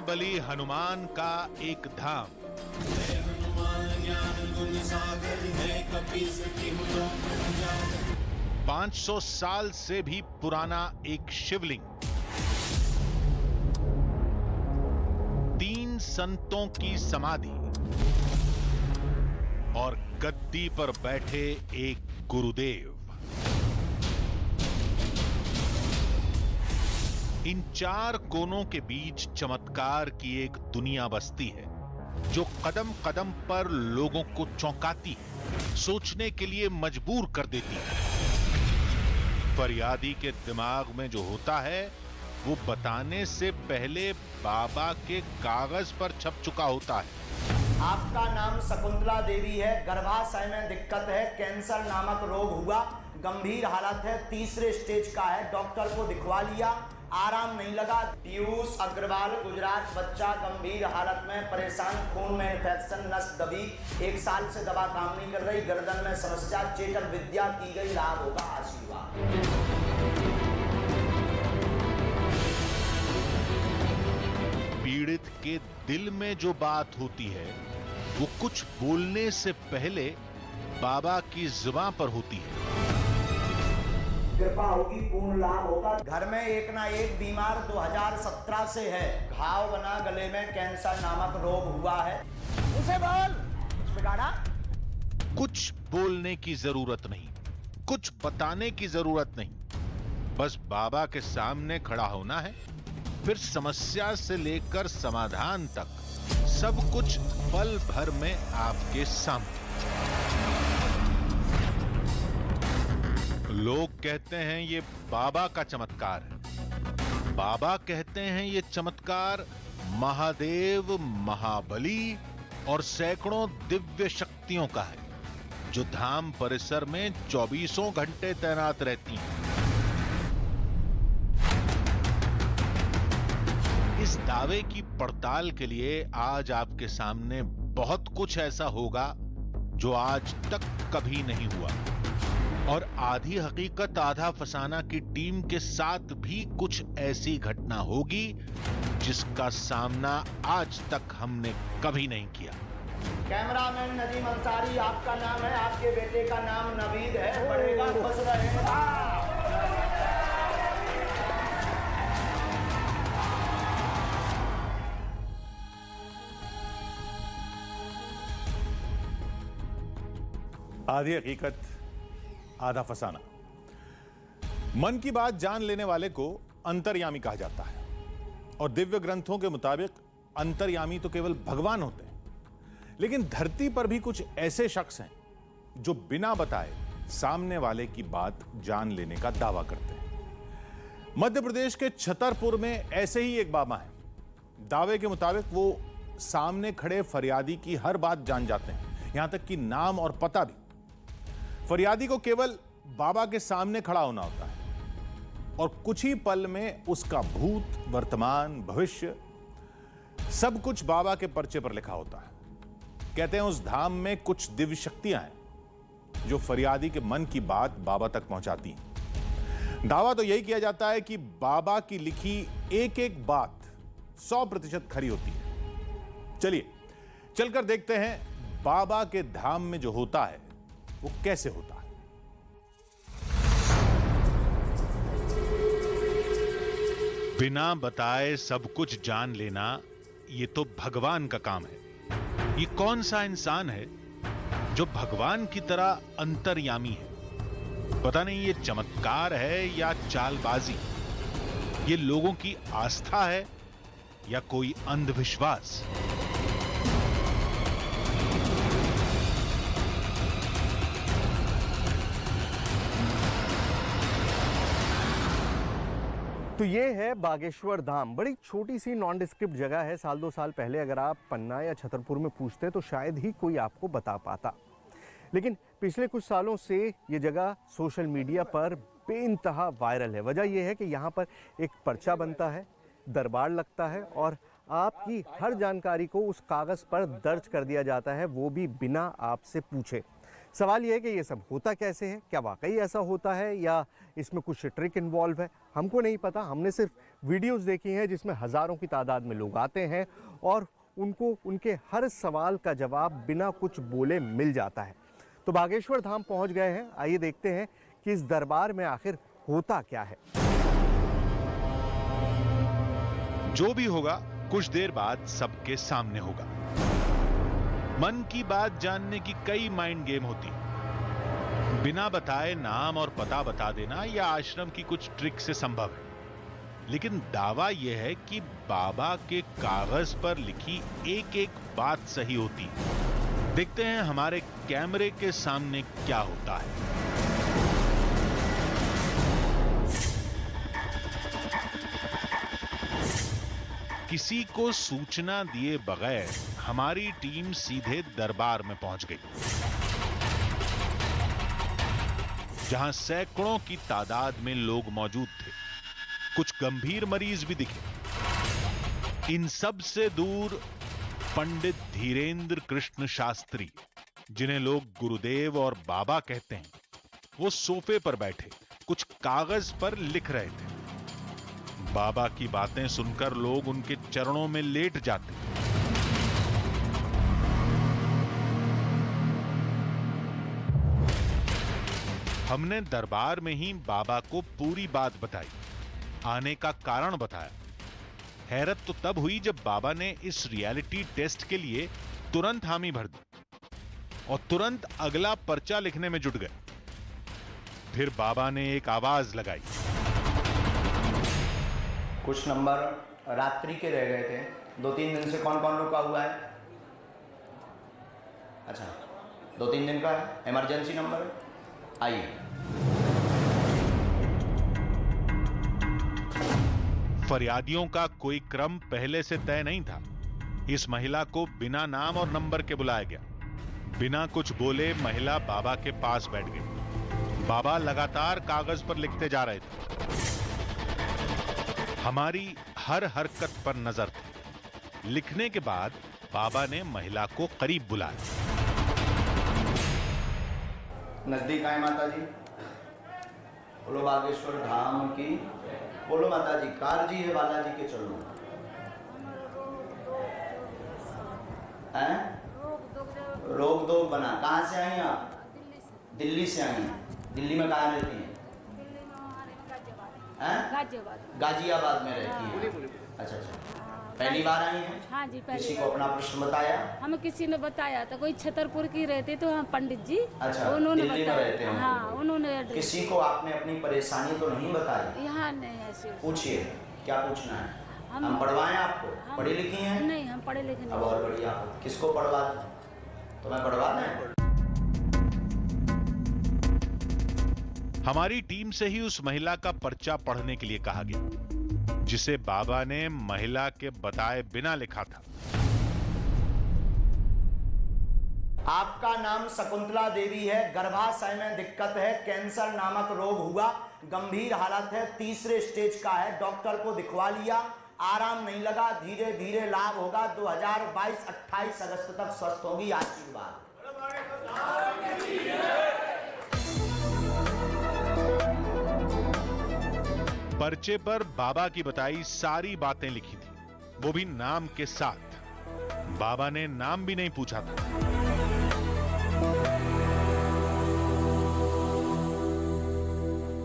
महाबली हनुमान का एक धाम, 500 साल से भी पुराना एक शिवलिंग, 3 संतों की समाधि और गद्दी पर बैठे एक गुरुदेव। इन 4 कोनों के बीच चमत्कार की एक दुनिया बसती है जो कदम कदम पर लोगों को चौंकाती है, सोचने के लिए मजबूर कर देती है। फरियादी के दिमाग में जो होता है वो बताने से पहले बाबा के कागज पर छप चुका होता है। आपका नाम शकुंतला देवी है, गर्भाशय में दिक्कत है, कैंसर नामक रोग हुआ, गंभीर हालत है, 3रे स्टेज का है, डॉक्टर को दिखवा लिया, आराम नहीं लगा। पीयूष अग्रवाल, गुजरात, बच्चा गंभीर हालत में परेशान, खून में इन्फेक्शन, नस दबी, 1 साल से दवा काम नहीं कर रही, गर्दन में समस्या, चेतन विद्या की गई, लाभ होगा, आशीर्वाद। पीड़ित के दिल में जो बात होती है वो कुछ बोलने से पहले बाबा की जुबान पर होती है। कृपा होगी, पूर्ण लाभ होगा। घर में एक ना एक बीमार 2017 से है, घाव बना गले में, कैंसर नामक रोग हुआ है। उसे बोल बिगाड़ा। कुछ बोलने की जरूरत नहीं, कुछ बताने की जरूरत नहीं, बस बाबा के सामने खड़ा होना है। फिर समस्या से लेकर समाधान तक सब कुछ पल भर में आपके सामने। लोग कहते हैं ये बाबा का चमत्कार है, बाबा कहते हैं ये चमत्कार महादेव, महाबली और सैकड़ों दिव्य शक्तियों का है जो धाम परिसर में 24 घंटे तैनात रहती हैं। इस दावे की पड़ताल के लिए आज आपके सामने बहुत कुछ ऐसा होगा जो आज तक कभी नहीं हुआ, और आधी हकीकत आधा फसाना की टीम के साथ भी कुछ ऐसी घटना होगी जिसका सामना आज तक हमने कभी नहीं किया। कैमरामैन नदीम अंसारी, आपका नाम है, आपके बेटे का नाम नवीद है, बढ़ेगा, खुश रहेगा। आधी हकीकत आधा फसाना। मन की बात जान लेने वाले को अंतर्यामी कहा जाता है, और दिव्य ग्रंथों के मुताबिक अंतर्यामी तो केवल भगवान होते हैं। लेकिन धरती पर भी कुछ ऐसे शख्स हैं जो बिना बताए सामने वाले की बात जान लेने का दावा करते हैं। मध्य प्रदेश के छतरपुर में ऐसे ही एक बाबा हैं। दावे के मुताबिक वो सामने खड़े फरियादी की हर बात जान जाते हैं, यहां तक कि नाम और पता भी। फरियादी को केवल बाबा के सामने खड़ा होना होता है और कुछ ही पल में उसका भूत, वर्तमान, भविष्य सब कुछ बाबा के पर्चे पर लिखा होता है। कहते हैं उस धाम में कुछ दिव्य शक्तियां हैं जो फरियादी के मन की बात बाबा तक पहुंचाती हैं। दावा तो यही किया जाता है कि बाबा की लिखी एक एक बात 100% खरी होती है। चलिए चलकर देखते हैं बाबा के धाम में जो होता है वो कैसे होता है। बिना बताए सब कुछ जान लेना ये तो भगवान का काम है। ये कौन सा इंसान है जो भगवान की तरह अंतर्यामी है? पता नहीं ये चमत्कार है या चालबाजी, ये लोगों की आस्था है या कोई अंधविश्वास। तो ये है बागेश्वर धाम। बड़ी छोटी सी नॉन डिस्क्रिप्ट जगह है। साल 2 साल पहले अगर आप पन्ना या छतरपुर में पूछते तो शायद ही कोई आपको बता पाता, लेकिन पिछले कुछ सालों से ये जगह सोशल मीडिया पर बेइंतहा वायरल है। वजह यह है कि यहाँ पर एक पर्चा बनता है, दरबार लगता है और आपकी हर जानकारी को उस कागज़ पर दर्ज कर दिया जाता है, वो भी बिना आपसे पूछे। सवाल यह है कि ये सब होता कैसे है? क्या वाकई ऐसा होता है या इसमें कुछ ट्रिक इन्वॉल्व है? हमको नहीं पता। हमने सिर्फ वीडियोस देखी हैं जिसमें हज़ारों की तादाद में लोग आते हैं और उनको उनके हर सवाल का जवाब बिना कुछ बोले मिल जाता है। तो बागेश्वर धाम पहुंच गए हैं, आइए देखते हैं कि इस दरबार में आखिर होता क्या है। जो भी होगा कुछ देर बाद सबके सामने होगा। मन की बात जानने की कई माइंड गेम होती है। बिना बताए नाम और पता बता देना या आश्रम की कुछ ट्रिक से संभव है, लेकिन दावा यह है कि बाबा के कागज पर लिखी एक एक बात सही होती है। देखते हैं हमारे कैमरे के सामने क्या होता है। किसी को सूचना दिए बगैर हमारी टीम सीधे दरबार में पहुंच गई, जहां सैकड़ों की तादाद में लोग मौजूद थे। कुछ गंभीर मरीज भी दिखे। इन सब से दूर पंडित धीरेन्द्र कृष्ण शास्त्री, जिन्हें लोग गुरुदेव और बाबा कहते हैं, वो सोफे पर बैठे कुछ कागज पर लिख रहे थे। बाबा की बातें सुनकर लोग उनके चरणों में लेट जाते। हमने दरबार में ही बाबा को पूरी बात बताई, आने का कारण बताया। हैरत तो तब हुई जब बाबा ने इस रियलिटी टेस्ट के लिए तुरंत हामी भर दी और तुरंत अगला पर्चा लिखने में जुट गए। फिर बाबा ने एक आवाज लगाई। कुछ नंबर रात्रि के रह गए थे। 2-3 दिन से कौन कौन रुका हुआ है? अच्छा, 2-3 दिन का है। इमरजेंसी नंबर आइए। फरियादियों का कोई क्रम पहले से तय नहीं था। इस महिला को बिना नाम और नंबर के बुलाया गया। बिना कुछ बोले महिला बाबा के पास बैठ गई। बाबा लगातार कागज पर लिखते जा रहे थे। हमारी हर हरकत पर नजर थी। लिखने के बाद बाबा ने महिला को करीब बुलाया। नजदीक आए माता जी। बोलो बागेश्वर धाम की। बोलो माता जी। कार जी है बालाजी के चलो। हैं? रोक दो बना। कहाँ से आई आप? दिल्ली से आई हैं। दिल्ली में कहाँ रहती हैं? गाजियाबाद में रहती है। अच्छा अच्छा, पहली बार आई हैं? हाँ जी, पहली किसी को अपना प्रश्न बताया? हमें किसी ने बताया था, कोई छतरपुर की रहते तो हम पंडित जी। अच्छा, उन्होंने दिल्ली में रहते हैं? हाँ, उन्होंने किसी को आपने अपनी परेशानी तो नहीं बताई? यहाँ नहीं ऐसे। पूछिए, क्या पूछना है? हम पढ़वाएं आपको? पढ़ी लिखी हैं? नहीं, हम पढ़े लिखे नहीं। अब और बढ़िया। किसको पढ़वा दें? तो मैं पढ़वा दें? हमारी टीम से ही उस महिला का पर्चा पढ़ने के लिए कहा गया, जिसे बाबा ने महिला के बताए बिना लिखा था। आपका नाम शकुंतला देवी है। गर्भाशय में दिक्कत है, कैंसर नामक रोग हुआ, गंभीर हालत है, 3रे स्टेज का है। डॉक्टर को दिखवा लिया, आराम नहीं लगा, धीरे धीरे लाभ होगा। 2022 28 अगस्त तक स्वस्थ होगी। आशीर्वाद। पर्चे पर बाबा की बताई सारी बातें लिखी थी, वो भी नाम के साथ। बाबा ने नाम भी नहीं पूछा था।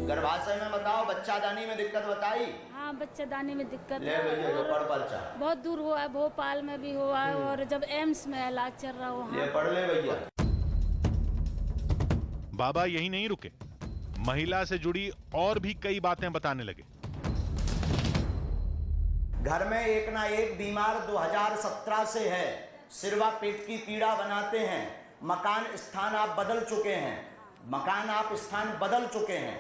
गर्भाशय में बताओ, बच्चादानी में दिक्कत बताई? हाँ, बच्चादानी में दिक्कत ले भैया, है। पढ़ पर्चा। बहुत दूर हुआ है, भोपाल में भी हुआ है और जब एम्स में इलाज चल रहा हो। ले पढ़ ले भैया। बाबा यही नहीं रुके, महिला से जुड़ी और भी कई बातें बताने लगे। घर में एक ना एक बीमार 2017 से है। सिरवा पेट की पीड़ा बनाते हैं। मकान स्थान आप बदल चुके हैं।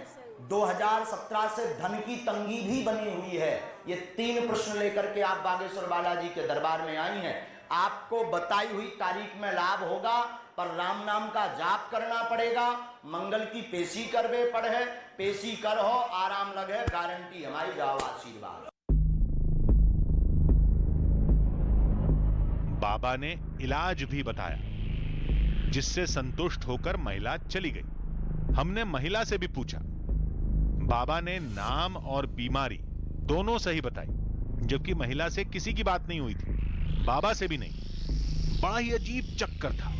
2017 से धन की तंगी भी बनी हुई है। ये 3 प्रश्न लेकर के आप बागेश्वर बालाजी के दरबार में आई हैं। आपको बताई हुई तारीख में लाभ होगा, पर राम नाम का जाप करना पड़ेगा। मंगल की पेशी करवे पड़े, पेशी कर हो, आराम लगे, गारंटी हमारी। जाओ, आशीर्वाद। बाबा ने इलाज भी बताया, जिससे संतुष्ट होकर महिला चली गई। हमने महिला से भी पूछा। बाबा ने नाम और बीमारी दोनों सही बताई, जबकि महिला से किसी की बात नहीं हुई थी, बाबा से भी नहीं। बड़ा ही अजीब चक्कर था।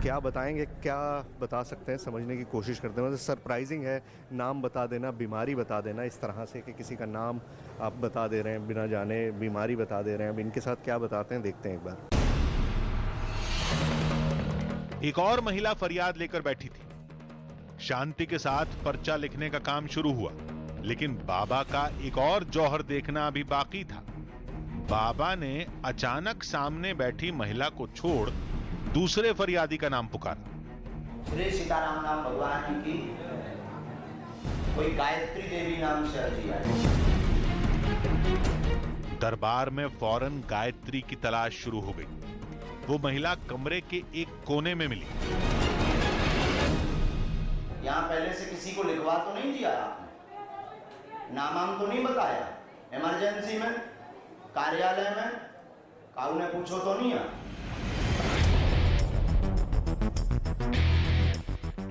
क्या बताएंगे, क्या बता सकते हैं, समझने की कोशिश करते हैं। मतलब सरप्राइजिंग है, नाम बता देना, बीमारी बता देना, इस तरह से कि किसी का नाम आप बता दे रहे हैं बिना जाने, बीमारी बता दे रहे हैं। अब इनके साथ क्या बताते हैं, देखते हैं एक बार। एक और महिला फरियाद लेकर बैठी थी। शांति के साथ पर्चा लिखने का काम शुरू हुआ, लेकिन बाबा का एक और जौहर देखना अभी बाकी था। बाबा ने अचानक सामने बैठी महिला को छोड़ दूसरे फरियादी का नाम पुकारा। श्री सीताराम नाम भगवान की कोई गायत्री देवी नाम से अर्जी आई। दरबार में फौरन गायत्री की तलाश शुरू हो गई। वो महिला कमरे के एक कोने में मिली। यहाँ पहले से किसी को लिखवा तो नहीं दिया आपने? नाम तो नहीं बताया? इमरजेंसी में, कार्यालय में, काऊ ने पूछो तो नहीं है?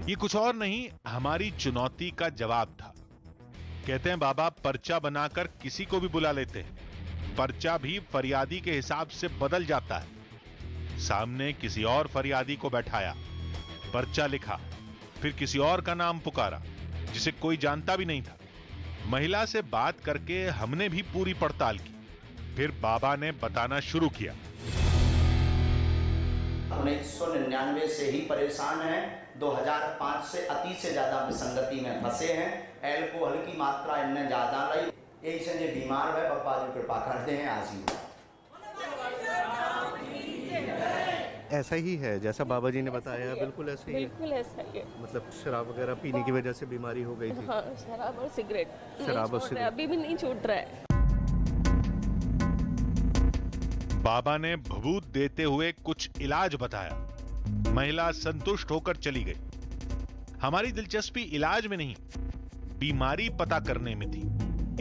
ये कुछ और नहीं, हमारी चुनौती का जवाब था। कहते हैं बाबा पर्चा बनाकर किसी को भी बुला लेते हैं। पर्चा भी फरियादी के हिसाब से बदल जाता है। सामने किसी और फरियादी को बैठाया, पर्चा लिखा, फिर किसी और का नाम पुकारा जिसे कोई जानता भी नहीं था। महिला से बात करके हमने भी पूरी पड़ताल की। फिर बाबा ने बताना शुरू किया। 1999 से ही परेशान हैं, 2005 से अति से ज्यादा विसंगति में फंसे हैं, एल्कोहल की मात्रा इनने ज्यादा रही, यही से ये बीमार है। पप्पा जी कृपा करते हैं, आशीर्वाद। ऐसा ही है जैसा बाबा जी ने बताया, बिल्कुल ऐसा ही है। बिल्कुल ऐसा ही है। मतलब शराब वगैरह पीने की वजह से बीमारी हो गई थी। हाँ, शराब और सिगरेट शराब और नहीं छोड़ रहा है, सिगरेट। अभी भी नहीं छूट रहा है। बाबा ने भभूत देते हुए कुछ इलाज बताया। महिला संतुष्ट होकर चली गई। हमारी दिलचस्पी इलाज में नहीं, बीमारी पता करने में थी।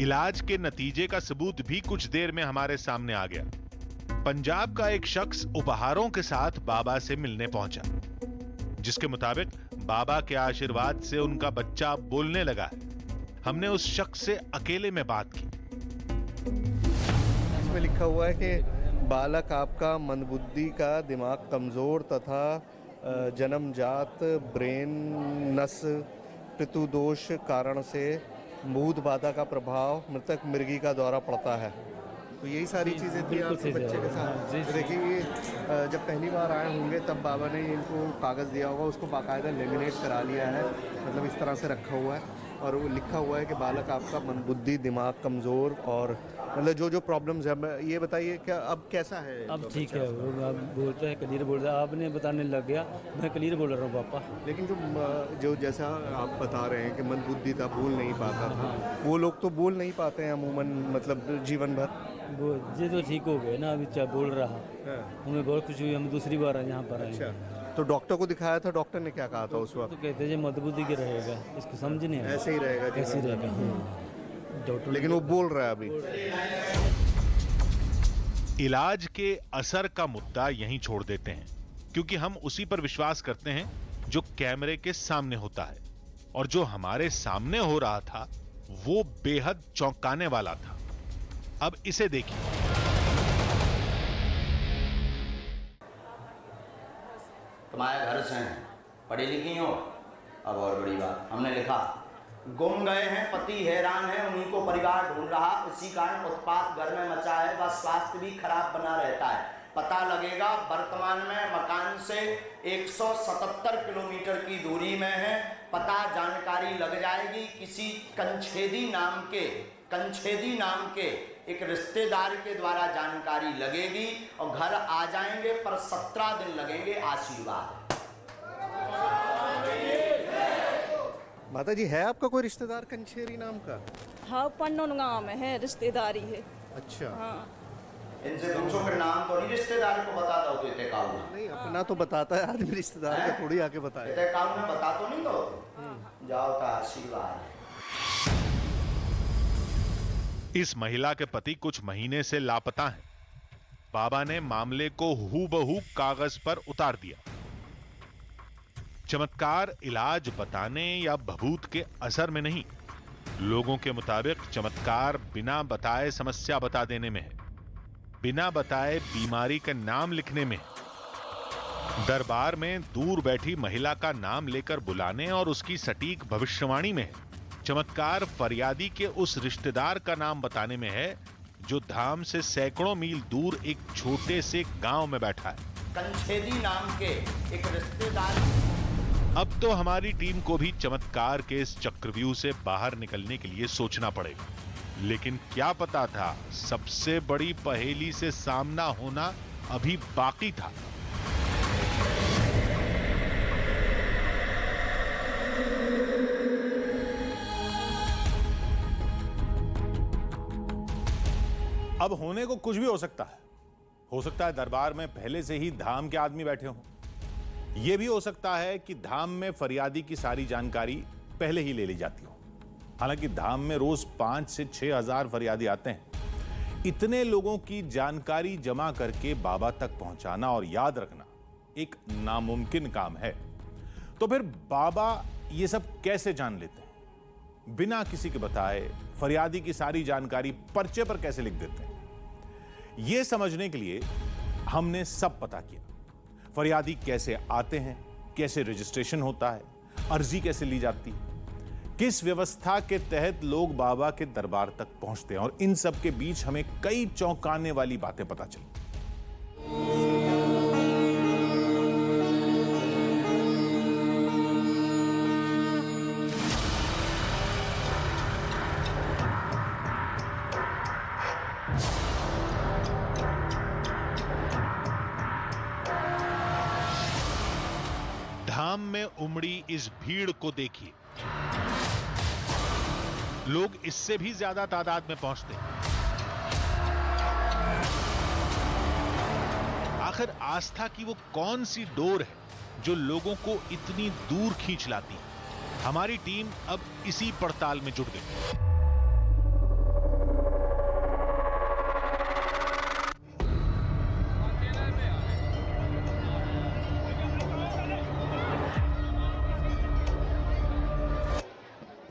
इलाज के नतीजे का सबूत भी कुछ देर में हमारे सामने आ गया। पंजाब का एक शख्स उपहारों के साथ बाबा से मिलने पहुंचा, जिसके मुताबिक बाबा के आशीर्वाद से उनका बच्चा बोलने लगा है। हमने उस शख्स से अकेले में बात की। इसमें लिखा हुआ है कि बालक आपका मंदबुद्धि का, दिमाग कमज़ोर तथा जन्मजात ब्रेन नस पितृदोष कारण से मूद बाधा का प्रभाव मृतक मृगी का दौरा पड़ता है। तो यही सारी चीज़ें थी आपके बच्चे के साथ। तो देखिए, जब पहली बार आए होंगे तब बाबा ने इनको कागज़ दिया होगा, उसको बाकायदा लेमिनेट करा लिया है, मतलब इस तरह से रखा हुआ है और वो लिखा हुआ है कि बालक आपका मंदबुद्धि, दिमाग कमज़ोर और मतलब जो जो प्रॉब्लम्स है। ये बताइए क्या अब कैसा है? अब ठीक है, वो अब बोलते हैं, क्लियर बोल रहा है। आपने बताने लग गया, मैं क्लियर बोल रहा हूँ पापा। लेकिन जो जैसा आप बता रहे हैं कि मंदबुद्धि था, बोल नहीं पाता था, वो लोग तो बोल नहीं पाते हैं अमूमन, मतलब जीवन भर। वो ये तो ठीक हो गए ना, अभी चाहे बोल रहा। हमें बहुत खुशी हुई, हम दूसरी बार यहाँ पर आए। अच्छा, तो डॉक्टर को दिखाया था, डॉक्टर ने क्या कहा था उस वक्त? तो कहते हैं मंदबुद्धि के रहेगा, इसको समझ नहीं आया। ऐसे ही रहेगा, ऐसे ही रहेगा डॉक्टर। लेकिन वो बोल रहा है अभी। इलाज के असर का मुद्दा यहीं छोड़ देते हैं, क्योंकि हम उसी पर विश्वास करते हैं जो कैमरे के सामने होता है। और जो हमारे सामने हो रहा था वो बेहद चौंकाने वाला था। अब इसे देखिए। तुम्हारे घर से हैं, पढ़ी लिखी हो? अब और बड़ी बात, हमने लिखा गुम गए हैं, पति हैरान है, उन्हीं को परिवार ढूंढ रहा, इसी कारण उत्पात घर में मचा है, व स्वास्थ्य भी खराब बना रहता है। पता लगेगा, वर्तमान में मकान से 177 किलोमीटर की दूरी में है। पता जानकारी लग जाएगी, किसी कंछेदी नाम के एक रिश्तेदार के द्वारा जानकारी लगेगी और घर आ जाएंगे, पर 17 दिन लगेंगे। आशीर्वाद। माता जी, है आपका कोई रिश्तेदार कंछेरी नाम का? हाँ, पन्नों गाँव में है, रिश्तेदारी है। अच्छा। हाँ, इनसे पूछो कि नाम तो नहीं रिश्तेदार को बताता हो, तो इतने काऊ नहीं, अपना तो बताता है आदमी, रिश्तेदार का थोड़ी आके बताए। इतने काऊ में बता तो नहीं दो। जाओ का आशीर्वाद। इस महिला के पति कुछ महीने से लापता हैं। बाबा ने मामले को हूबहू कागज पर उतार दिया। चमत्कार इलाज बताने या भभूत के असर में नहीं, लोगों के मुताबिक चमत्कार बिना बताए समस्या बता देने में है, बिना बताए बीमारी का नाम लिखने में है, दरबार में दूर बैठी महिला का नाम लेकर बुलाने और उसकी सटीक भविष्यवाणी में है, चमत्कार फरियादी के उस रिश्तेदार का नाम बताने में है जो धाम से सैकड़ों मील दूर एक छोटे से गांव में बैठा है। कंछेदी नाम के एक रिश्तेदार। अब तो हमारी टीम को भी चमत्कार के इस चक्रव्यूह से बाहर निकलने के लिए सोचना पड़ेगा, लेकिन क्या पता था सबसे बड़ी पहेली से सामना होना अभी बाकी था। अब होने को कुछ भी हो सकता है। हो सकता है दरबार में पहले से ही धाम के आदमी बैठे हों। यह भी हो सकता है कि धाम में फरियादी की सारी जानकारी पहले ही ले ली जाती हो। हालांकि धाम में रोज 5 से 6 हजार फरियादी आते हैं। इतने लोगों की जानकारी जमा करके बाबा तक पहुंचाना और याद रखना एक नामुमकिन काम है। तो फिर बाबा ये सब कैसे जान लेते हैं? बिना किसी के बताए फरियादी की सारी जानकारी पर्चे पर कैसे लिख देते हैं? यह समझने के लिए हमने सब पता किया। फरियादी कैसे आते हैं, कैसे रजिस्ट्रेशन होता है, अर्जी कैसे ली जाती है, किस व्यवस्था के तहत लोग बाबा के दरबार तक पहुंचते हैं, और इन सब के बीच हमें कई चौंकाने वाली बातें पता चली। धाम में उमड़ी इस भीड़ को देखिए। लोग इससे भी ज्यादा तादाद में पहुंचते हैं। आखिर आस्था की वो कौन सी डोर है जो लोगों को इतनी दूर खींच लाती है? हमारी टीम अब इसी पड़ताल में जुट गई।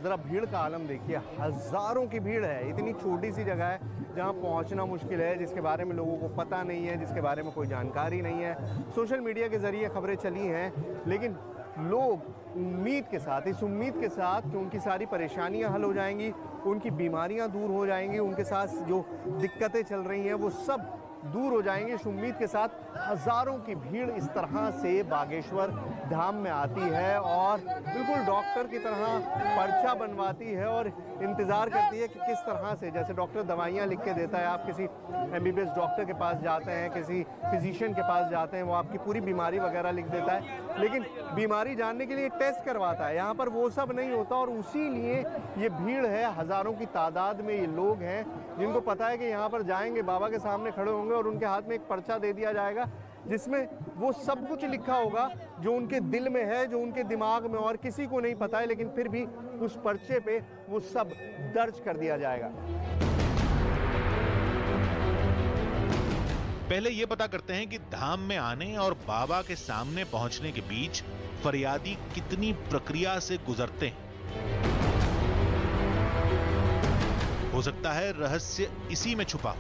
ज़रा भीड़ का आलम देखिए, हज़ारों की भीड़ है। इतनी छोटी सी जगह है जहां पहुंचना मुश्किल है, जिसके बारे में लोगों को पता नहीं है, जिसके बारे में कोई जानकारी नहीं है। सोशल मीडिया के ज़रिए खबरें चली हैं, लेकिन लोग उम्मीद के साथ, इस उम्मीद के साथ कि उनकी सारी परेशानियां हल हो जाएंगी, उनकी बीमारियां दूर हो जाएंगी, उनके साथ जो दिक्कतें चल रही हैं वो सब दूर हो जाएंगे, इस उम्मीद के साथ हज़ारों की भीड़ इस तरह से बागेश्वर धाम में आती है और बिल्कुल डॉक्टर की तरह पर्चा बनवाती है और इंतज़ार करती है कि किस तरह से, जैसे डॉक्टर दवाइयाँ लिख के देता है, आप किसी MBBS डॉक्टर के पास जाते हैं, किसी फिजिशियन के पास जाते हैं, वो आपकी पूरी बीमारी वगैरह लिख देता है, लेकिन बीमारी जानने के लिए टेस्ट करवाता है। यहाँ पर वो सब नहीं होता और उसी लिए ये भीड़ है। हज़ारों की तादाद में ये लोग हैं जिनको पता है कि यहाँ पर जाएंगे, बाबा के सामने खड़े होंगे और उनके हाथ में एक पर्चा दे दिया जाएगा जिसमें वो सब कुछ लिखा होगा जो उनके दिल में है, जो उनके दिमाग में और किसी को नहीं पता है, लेकिन फिर भी उस पर्चे पे वो सब दर्ज कर दिया जाएगा। पहले यह पता करते हैं कि धाम में आने और बाबा के सामने पहुंचने के बीच फरियादी कितनी प्रक्रिया से गुजरते हैं। हो सकता है रहस्य इसी में छुपा हो।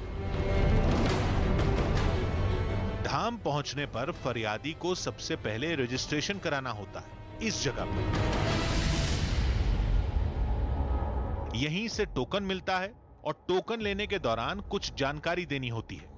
धाम पहुंचने पर फरियादी को सबसे पहले रजिस्ट्रेशन कराना होता है इस जगह पर। यहीं से टोकन मिलता है और टोकन लेने के दौरान कुछ जानकारी देनी होती है।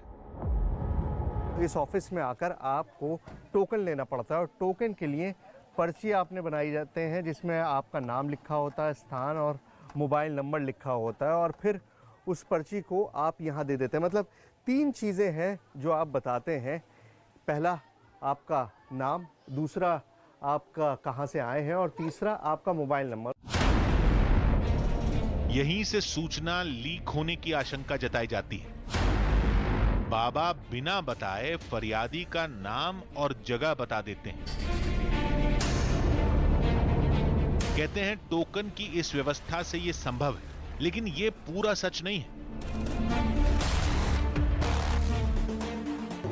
इस ऑफिस में आकर आपको टोकन लेना पड़ता है और टोकन के लिए पर्ची आपने बनाई जाते हैं जिसमें आपका नाम लिखा होता है, स्थान और मोबाइल नंबर लिखा होता है और फिर उस पर्ची को आप यहाँ दे देते हैं। मतलब 3 चीज़ें हैं जो आप बताते हैं। पहला आपका नाम, दूसरा आपका कहाँ से आए हैं और तीसरा आपका मोबाइल नंबर। यहीं से सूचना लीक होने की आशंका जताई जाती है। बाबा बिना बताए फरियादी का नाम और जगह बता देते हैं। कहते हैं टोकन की इस व्यवस्था से यह संभव है, लेकिन यह पूरा सच नहीं है।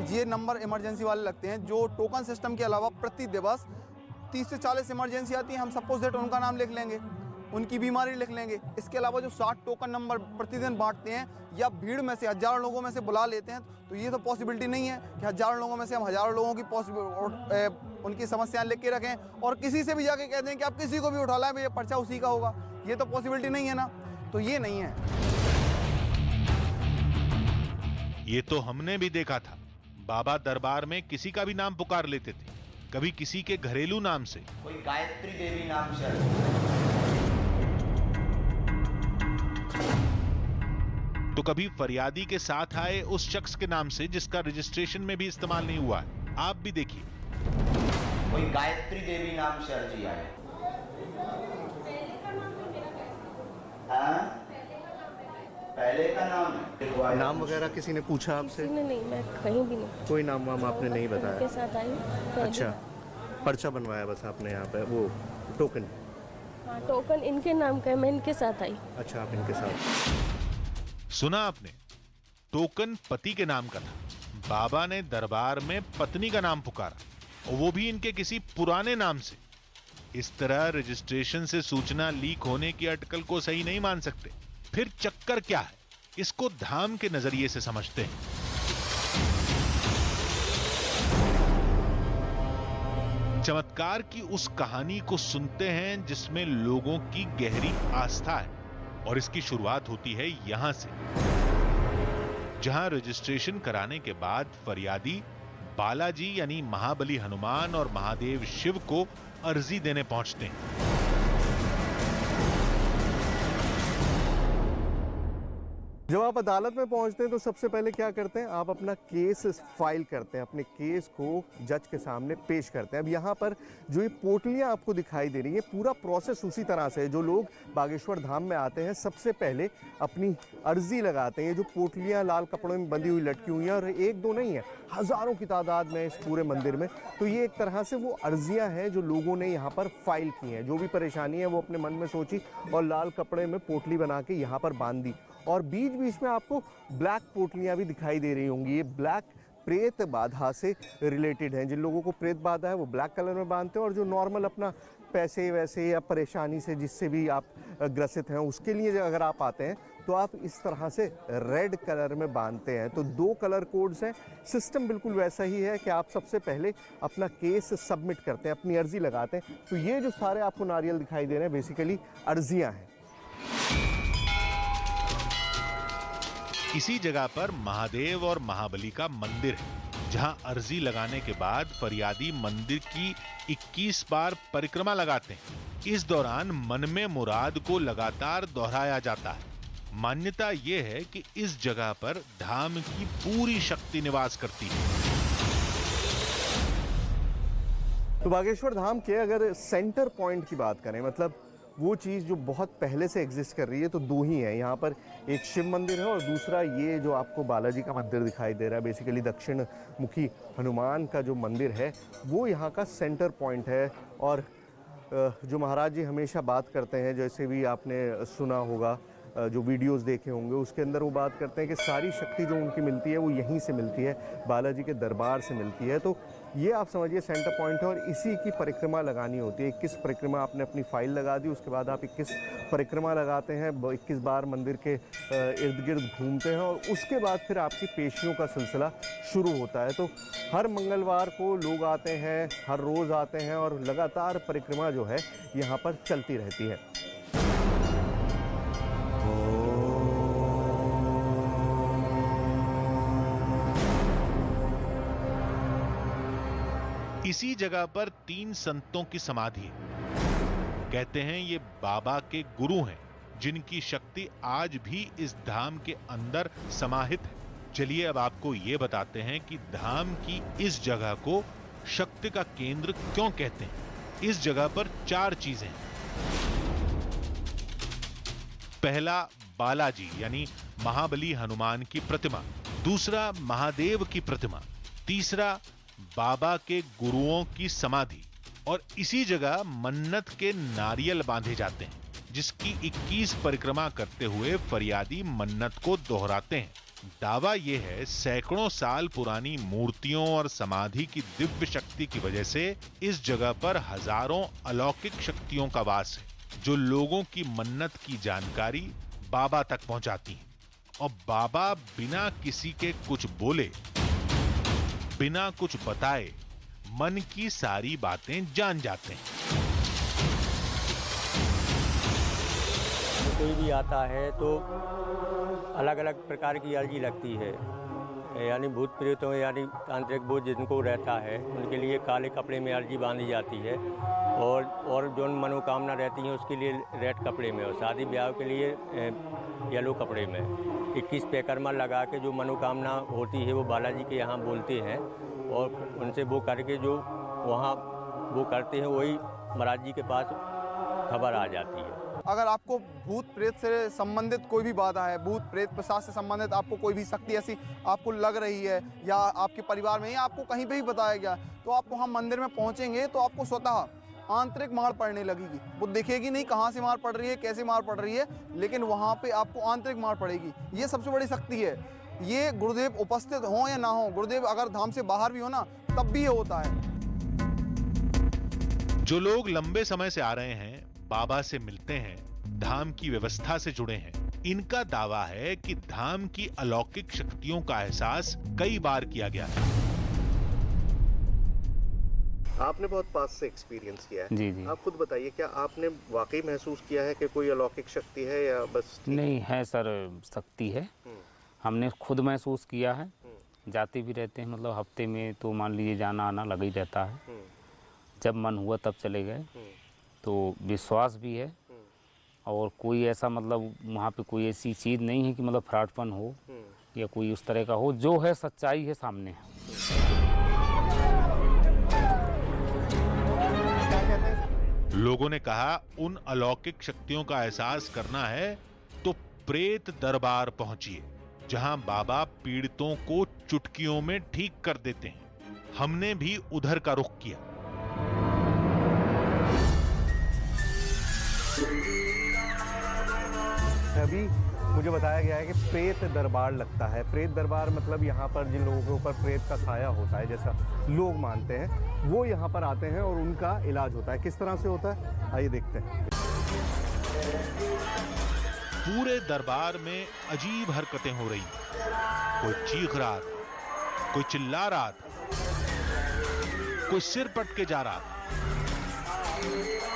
ये नंबर इमरजेंसी वाले लगते हैं जो टोकन सिस्टम के अलावा प्रति दिवस 30 से 40 इमरजेंसी आती है, हम सपोज दैट उनका नाम लिख लेंगे, उनकी बीमारी लिख लेंगे। इसके अलावा जो 60 टोकन नंबर प्रतिदिन बांटते हैं या भीड़ में से हज़ारों लोगों में से बुला लेते हैं, तो ये तो पॉसिबिलिटी नहीं है कि हज़ारों लोगों में से हम हज़ारों लोगों की उनकी समस्याएं लिख के रखें और किसी से भी जाके कह दें कि आप किसी को भी उठा लाएं, ये पर्चा उसी का होगा। ये तो पॉसिबिलिटी नहीं है ना, तो ये नहीं है। ये तो हमने भी देखा था, बाबा दरबार में किसी का भी नाम पुकार लेते थे, कभी किसी के घरेलू नाम से, कोई गायत्री देवी नाम से, तो कभी फरियादी के साथ आए उस शख्स के नाम से जिसका रजिस्ट्रेशन में भी इस्तेमाल नहीं हुआ है। आप भी देखिए, कोई गायत्री देवी नाम से अर्जी आए। पहले का नाम है? नाम वगैरह किसी ने पूछा आपसे? नहीं, मैं कहीं भी नहीं। कोई नाम वाम आपने नहीं बताया? के साथ आई पहले। अच्छा, पर्चा बनवाया बस आपने यहाँ पे, वो टोकन? हाँ, टोकन इनके नाम का है, मैं इनके साथ आई। अच्छा, आप इनके साथ। सुना आपने, टोकन पति के नाम का था, बाबा ने दरबार में पत्नी का नाम पुकारा और वो भी इनके किसी पुराने नाम से। इस तरह रजिस्ट्रेशन से सूचना लीक होने की अटकल को सही नहीं मान सकते। फिर चक्कर क्या है, इसको धाम के नजरिए से समझते हैं। चमत्कार की उस कहानी को सुनते हैं जिसमें लोगों की गहरी आस्था है, और इसकी शुरुआत होती है यहां से, जहां रजिस्ट्रेशन कराने के बाद फरियादी बालाजी यानी महाबली हनुमान और महादेव शिव को अर्जी देने पहुंचते हैं। जब आप अदालत में पहुंचते हैं तो सबसे पहले क्या करते हैं, आप अपना केस फाइल करते हैं, अपने केस को जज के सामने पेश करते हैं। अब यहाँ पर जो ये पोटलियाँ आपको दिखाई दे रही है, पूरा प्रोसेस उसी तरह से है। जो लोग बागेश्वर धाम में आते हैं सबसे पहले अपनी अर्जी लगाते हैं। जो पोटलियाँ लाल कपड़ों में बंधी हुई लटकी हुई हैं, और एक दो नहीं है, हज़ारों की तादाद में इस पूरे मंदिर में। तो ये एक तरह से वो अर्जियाँ हैं जो लोगों ने यहाँ पर फाइल की हैं। जो भी परेशानी है वो अपने मन में सोची और लाल कपड़े में पोटली बना के यहाँ पर बांध दी। और बीच बीच में आपको ब्लैक पोटलियाँ भी दिखाई दे रही होंगी। ये ब्लैक प्रेत बाधा से रिलेटेड हैं। जिन लोगों को प्रेत बाधा है वो ब्लैक कलर में बांधते हैं, और जो नॉर्मल अपना पैसे वैसे या परेशानी से जिससे भी आप ग्रसित हैं उसके लिए अगर आप आते हैं तो आप इस तरह से रेड कलर में बांधते हैं। तो 2 कलर कोड्स हैं। सिस्टम बिल्कुल वैसा ही है कि आप सबसे पहले अपना केस सबमिट करते हैं, अपनी अर्जी लगाते हैं। तो ये जो सारे आपको नारियल दिखाई दे रहे हैं बेसिकली अर्जियाँ हैं। इसी जगह पर महादेव और महाबली का मंदिर है, जहां अर्जी लगाने के बाद फरियादी मंदिर की 21 बार परिक्रमा लगाते हैं। इस दौरान मन में मुराद को लगातार दोहराया जाता है। मान्यता यह है कि इस जगह पर धाम की पूरी शक्ति निवास करती है। तो बागेश्वर धाम के अगर सेंटर पॉइंट की बात करें, मतलब वो चीज़ जो बहुत पहले से एग्जिस्ट कर रही है, तो 2 ही हैं यहाँ पर। एक शिव मंदिर है और दूसरा ये जो आपको बालाजी का मंदिर दिखाई दे रहा है, बेसिकली दक्षिण मुखी हनुमान का जो मंदिर है वो यहाँ का सेंटर पॉइंट है। और जो महाराज जी हमेशा बात करते हैं, जैसे भी आपने सुना होगा, जो वीडियोस देखे होंगे उसके अंदर वो बात करते हैं कि सारी शक्ति जो उनकी मिलती है वो यहीं से मिलती है, बालाजी के दरबार से मिलती है। तो ये आप समझिए सेंटर पॉइंट है और इसी की परिक्रमा लगानी होती है। 21 परिक्रमा आपने अपनी फाइल लगा दी, उसके बाद आप 21 परिक्रमा लगाते हैं, 21 बार मंदिर के इर्द गिर्द घूमते हैं और उसके बाद फिर आपकी पेशियों का सिलसिला शुरू होता है। तो हर मंगलवार को लोग आते हैं, हर रोज़ आते हैं और लगातार परिक्रमा जो है यहाँ पर चलती रहती है। इसी जगह पर 3 संतों की समाधि है। कहते हैं ये बाबा के गुरु हैं, जिनकी शक्ति आज भी इस धाम के अंदर समाहित है। चलिए अब आपको ये बताते हैं कि धाम की इस जगह को शक्ति का केंद्र क्यों कहते हैं। इस जगह पर 4 चीजें हैं। पहला, बालाजी यानी महाबली हनुमान की प्रतिमा। दूसरा, महादेव की प्रतिमा। तीसरा, बाबा के गुरुओं की समाधि। और इसी जगह मन्नत के नारियल बांधे जाते हैं, जिसकी 21 परिक्रमा करते हुए फरियादी मन्नत को दोहराते हैं। दावा यह है सैकड़ों साल पुरानी मूर्तियों और समाधि की दिव्य शक्ति की वजह से इस जगह पर हजारों अलौकिक शक्तियों का वास है जो लोगों की मन्नत की जानकारी बाबा तक पहुंचाती हैं और बाबा बिना किसी के कुछ बोले, बिना कुछ बताए मन की सारी बातें जान जाते हैं। कोई भी आता है तो अलग अलग प्रकार की अर्जी लगती है, यानी भूत प्रेतों यानी तांत्रिक बोझ जिनको रहता है उनके लिए काले कपड़े में अर्जी बांधी जाती है और जो मनोकामना रहती है उसके लिए रेड कपड़े में, और शादी ब्याह के लिए येलो कपड़े में 21 पैकर्मा लगा के जो मनोकामना होती है वो बालाजी के यहाँ बोलते हैं और उनसे वो करके जो वहाँ वो करते हैं वही महाराज जी के पास खबर आ जाती है। अगर आपको भूत प्रेत से संबंधित कोई भी बाधा है, भूत प्रेत प्रसाद से संबंधित आपको कोई भी शक्ति ऐसी आपको लग रही है या आपके परिवार में या आपको कहीं पे भी बताया गया, तो आप वहाँ मंदिर में पहुँचेंगे तो आपको स्वतः आंतरिक मार पड़ने लगेगी। वो दिखेगी नहीं कहाँ से मार पड़ रही है, कैसे मार पड़ रही है, लेकिन वहाँ पे आपको आंतरिक मार पड़ेगी। ये सबसे बड़ी शक्ति है। ये गुरुदेव उपस्थित हों या ना हो, गुरुदेव अगर धाम से बाहर भी हो ना तब भी ये होता है। जो लोग लंबे समय से आ रहे हैं, बाबा से मिलते हैं, धाम की व्यवस्था से जुड़े हैं, इनका दावा है कि धाम की अलौकिक शक्तियों का एहसास कई बार किया गया है। आपने बहुत पास से एक्सपीरियंस किया है। जी जी। आप खुद बताइए, क्या आपने वाकई महसूस किया है कि कोई अलौकिक शक्ति है या बस? नहीं है सर, शक्ति है, हमने खुद महसूस किया है। जाते भी रहते हैं, मतलब हफ्ते में तो मान लीजिए जाना आना लगा ही रहता है। जब मन हुआ तब चले गए, तो विश्वास भी है। और कोई ऐसा मतलब वहाँ पे कोई ऐसी चीज़ नहीं है कि मतलब फ्रॉडपन हो या कोई उस तरह का हो, जो है सच्चाई है सामने। लोगों ने कहा उन अलौकिक शक्तियों का एहसास करना है तो प्रेत दरबार पहुंचिए, जहां बाबा पीड़ितों को चुटकियों में ठीक कर देते हैं। हमने भी उधर का रुख किया। अभी मुझे बताया गया है कि प्रेत दरबार लगता है। प्रेत दरबार मतलब यहाँ पर जिन लोगों के ऊपर प्रेत का साया होता है, जैसा लोग मानते हैं, वो यहाँ पर आते हैं और उनका इलाज होता है। किस तरह से होता है आइए देखते हैं। पूरे दरबार में अजीब हरकतें हो रही हैं। कोई चीख रहा था, कोई चिल्ला रहा था, कोई सिर पटके जा रहा था।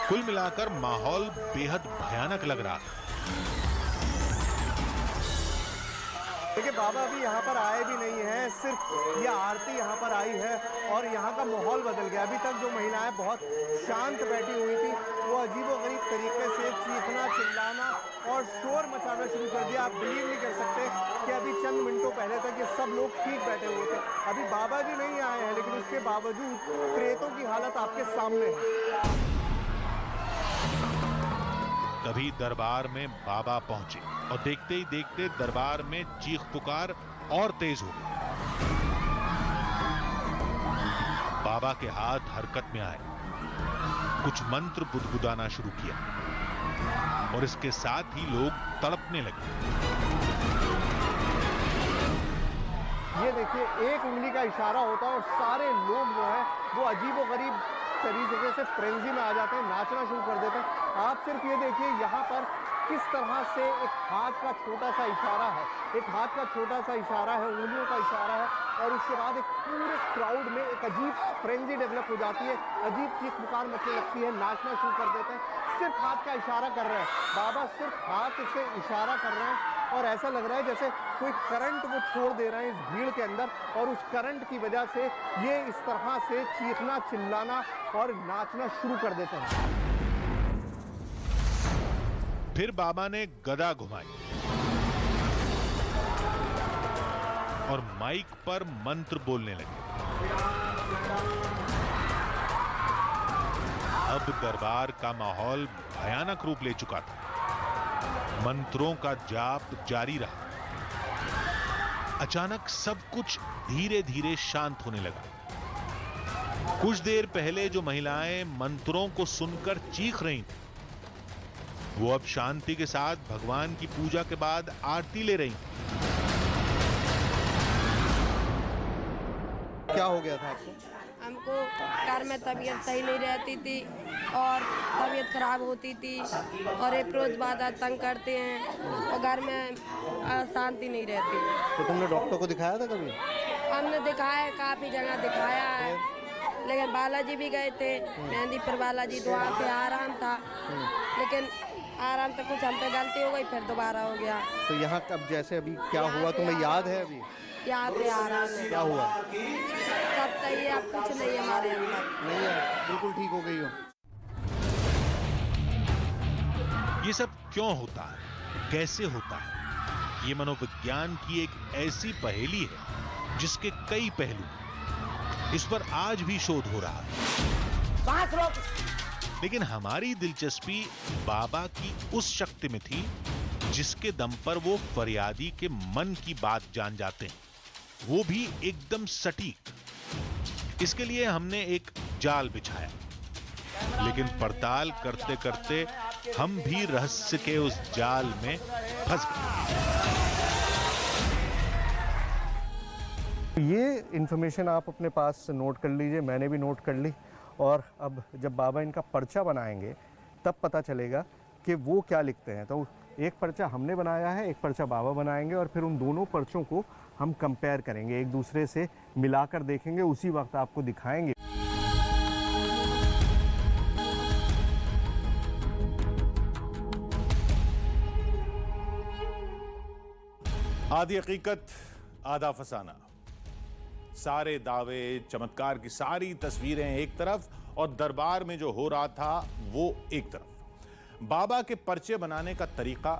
कुल मिलाकर माहौल बेहद भयानक लग रहा था। देखिए बाबा भी यहाँ पर आए भी नहीं हैं, सिर्फ ये आरती यहाँ पर आई है और यहाँ का माहौल बदल गया। अभी तक जो महिलाएं बहुत शांत बैठी हुई थी, वो अजीबोगरीब तरीके से चीखना, चिल्लाना और शोर मचाना शुरू कर दिया। आप बिलीव नहीं कर सकते कि अभी चंद मिनटों पहले तक ये सब लोग ठीक बैठे हुए थे। अभी बाबा जी नहीं आए हैं, लेकिन उसके बावजूद प्रेतों की हालत आपके सामने है। तभी दरबार में बाबा पहुंचे और देखते ही देखते दरबार में चीख पुकार और तेज हो गई। बाबा के हाथ हरकत में आए, कुछ मंत्र बुदबुदाना शुरू किया और इसके साथ ही लोग तड़पने लगे। ये देखिए, एक उंगली का इशारा होता है और सारे लोग जो है वो अजीबोगरीब तरीके से फ्रेंजी में आ जाते हैं, नाचना शुरू कर देते हैं। आप सिर्फ ये देखिए यहाँ पर किस तरह से एक हाथ का छोटा सा इशारा है, एक हाथ का छोटा सा इशारा है, उंगलियों का इशारा है, और उसके बाद एक पूरे क्राउड में एक अजीब फ्रेंजी डेवलप हो जाती है, अजीब चीख पुकार मचने लगती है, नाचना शुरू कर देते हैं। सिर्फ हाथ का इशारा कर रहे हैं बाबा, सिर्फ हाथ से इशारा कर रहे हैं और ऐसा लग रहा है जैसे कोई करंट वो छोड़ दे रहे हैं इस भीड़ के अंदर, और उस करंट की वजह से ये इस तरह से चीखना, चिल्लाना और नाचना शुरू कर देते हैं। फिर बाबा ने गदा घुमाई और माइक पर मंत्र बोलने लगे। अब दरबार का माहौल भयानक रूप ले चुका था। मंत्रों का जाप जारी रहा। अचानक सब कुछ धीरे धीरे शांत होने लगा। कुछ देर पहले जो महिलाएं मंत्रों को सुनकर चीख रही थी, वो अब शांति के साथ भगवान की पूजा के बाद आरती ले रही थी। क्या हो गया था आपको? हमको घर में तबीयत सही नहीं रहती थी और तबीयत खराब होती थी और एक रोज बाद तंग करते हैं और घर में शांति नहीं रहती। तो तुमने डॉक्टर को दिखाया था कभी? हमने दिखाया है, काफ़ी जगह दिखाया है, लेकिन बालाजी भी गए थे, मेहंदीपुर बालाजी, तो वहाँ पे आराम था, लेकिन आराम तो कुछ हम पे गलती हो गई, फिर दोबारा हो गया। तो यहाँ कब जैसे अभी क्या हुआ तुम्हें याद है? अभी यहाँ पे आराम है। क्या हुआ? सब सही है, अब कुछ नहीं है हमारे अंदर। नहीं है, बिल्कुल ठीक हो गई हो। ये सब क्यों होता है, कैसे होता है? ये मनोविज्ञान की एक ऐसी पहेली है जिसके कई पहलू हैं। इस पर आज भी शोध हो रहा है, लेकिन हमारी दिलचस्पी बाबा की उस शक्ति में थी जिसके दम पर वो फरियादी के मन की बात जान जाते हैं, वो भी एकदम सटीक। इसके लिए हमने एक जाल बिछाया, लेकिन पड़ताल करते करते हम भी रहस्य के उस जाल में फंस गए। ये इन्फॉर्मेशन आप अपने पास नोट कर लीजिए, मैंने भी नोट कर ली। और अब जब बाबा इनका पर्चा बनाएंगे तब पता चलेगा कि वो क्या लिखते हैं। तो एक पर्चा हमने बनाया है, एक पर्चा बाबा बनाएंगे और फिर उन दोनों पर्चों को हम कंपेयर करेंगे, एक दूसरे से मिलाकर देखेंगे, उसी वक्त आपको दिखाएंगे। आधी हकीकत आधा फसाना, सारे दावे चमत्कार की सारी तस्वीरें एक तरफ और दरबार में जो हो रहा था वो एक तरफ। बाबा के पर्चे बनाने का तरीका,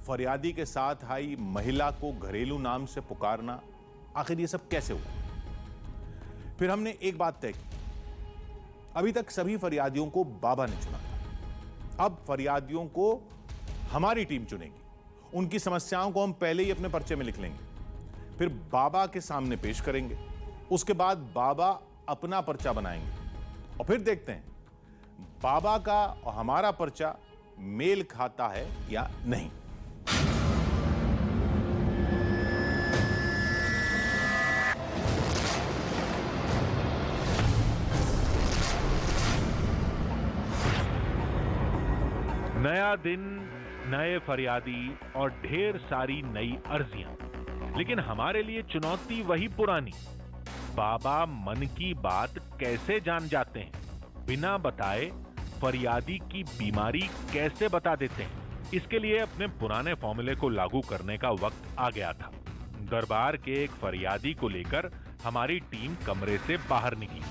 फरियादी के साथ आई महिला को घरेलू नाम से पुकारना, आखिर ये सब कैसे हुआ? फिर हमने एक बात तय की, अभी तक सभी फरियादियों को बाबा ने चुना था, अब फरियादियों को हमारी टीम चुनेगी। उनकी समस्याओं को हम पहले ही अपने पर्चे में लिख लेंगे, फिर बाबा के सामने पेश करेंगे, उसके बाद बाबा अपना पर्चा बनाएंगे और फिर देखते हैं बाबा का और हमारा पर्चा मेल खाता है या नहीं। नया दिन, नए फरियादी और ढेर सारी नई अर्जियां, लेकिन हमारे लिए चुनौती वही पुरानी। बाबा मन की बात कैसे जान जाते हैं, बिना बताए फरियादी की बीमारी कैसे बता देते हैं? इसके लिए अपने पुराने फॉर्मूले को लागू करने का वक्त आ गया था। दरबार के एक फरियादी को लेकर हमारी टीम कमरे से बाहर निकली।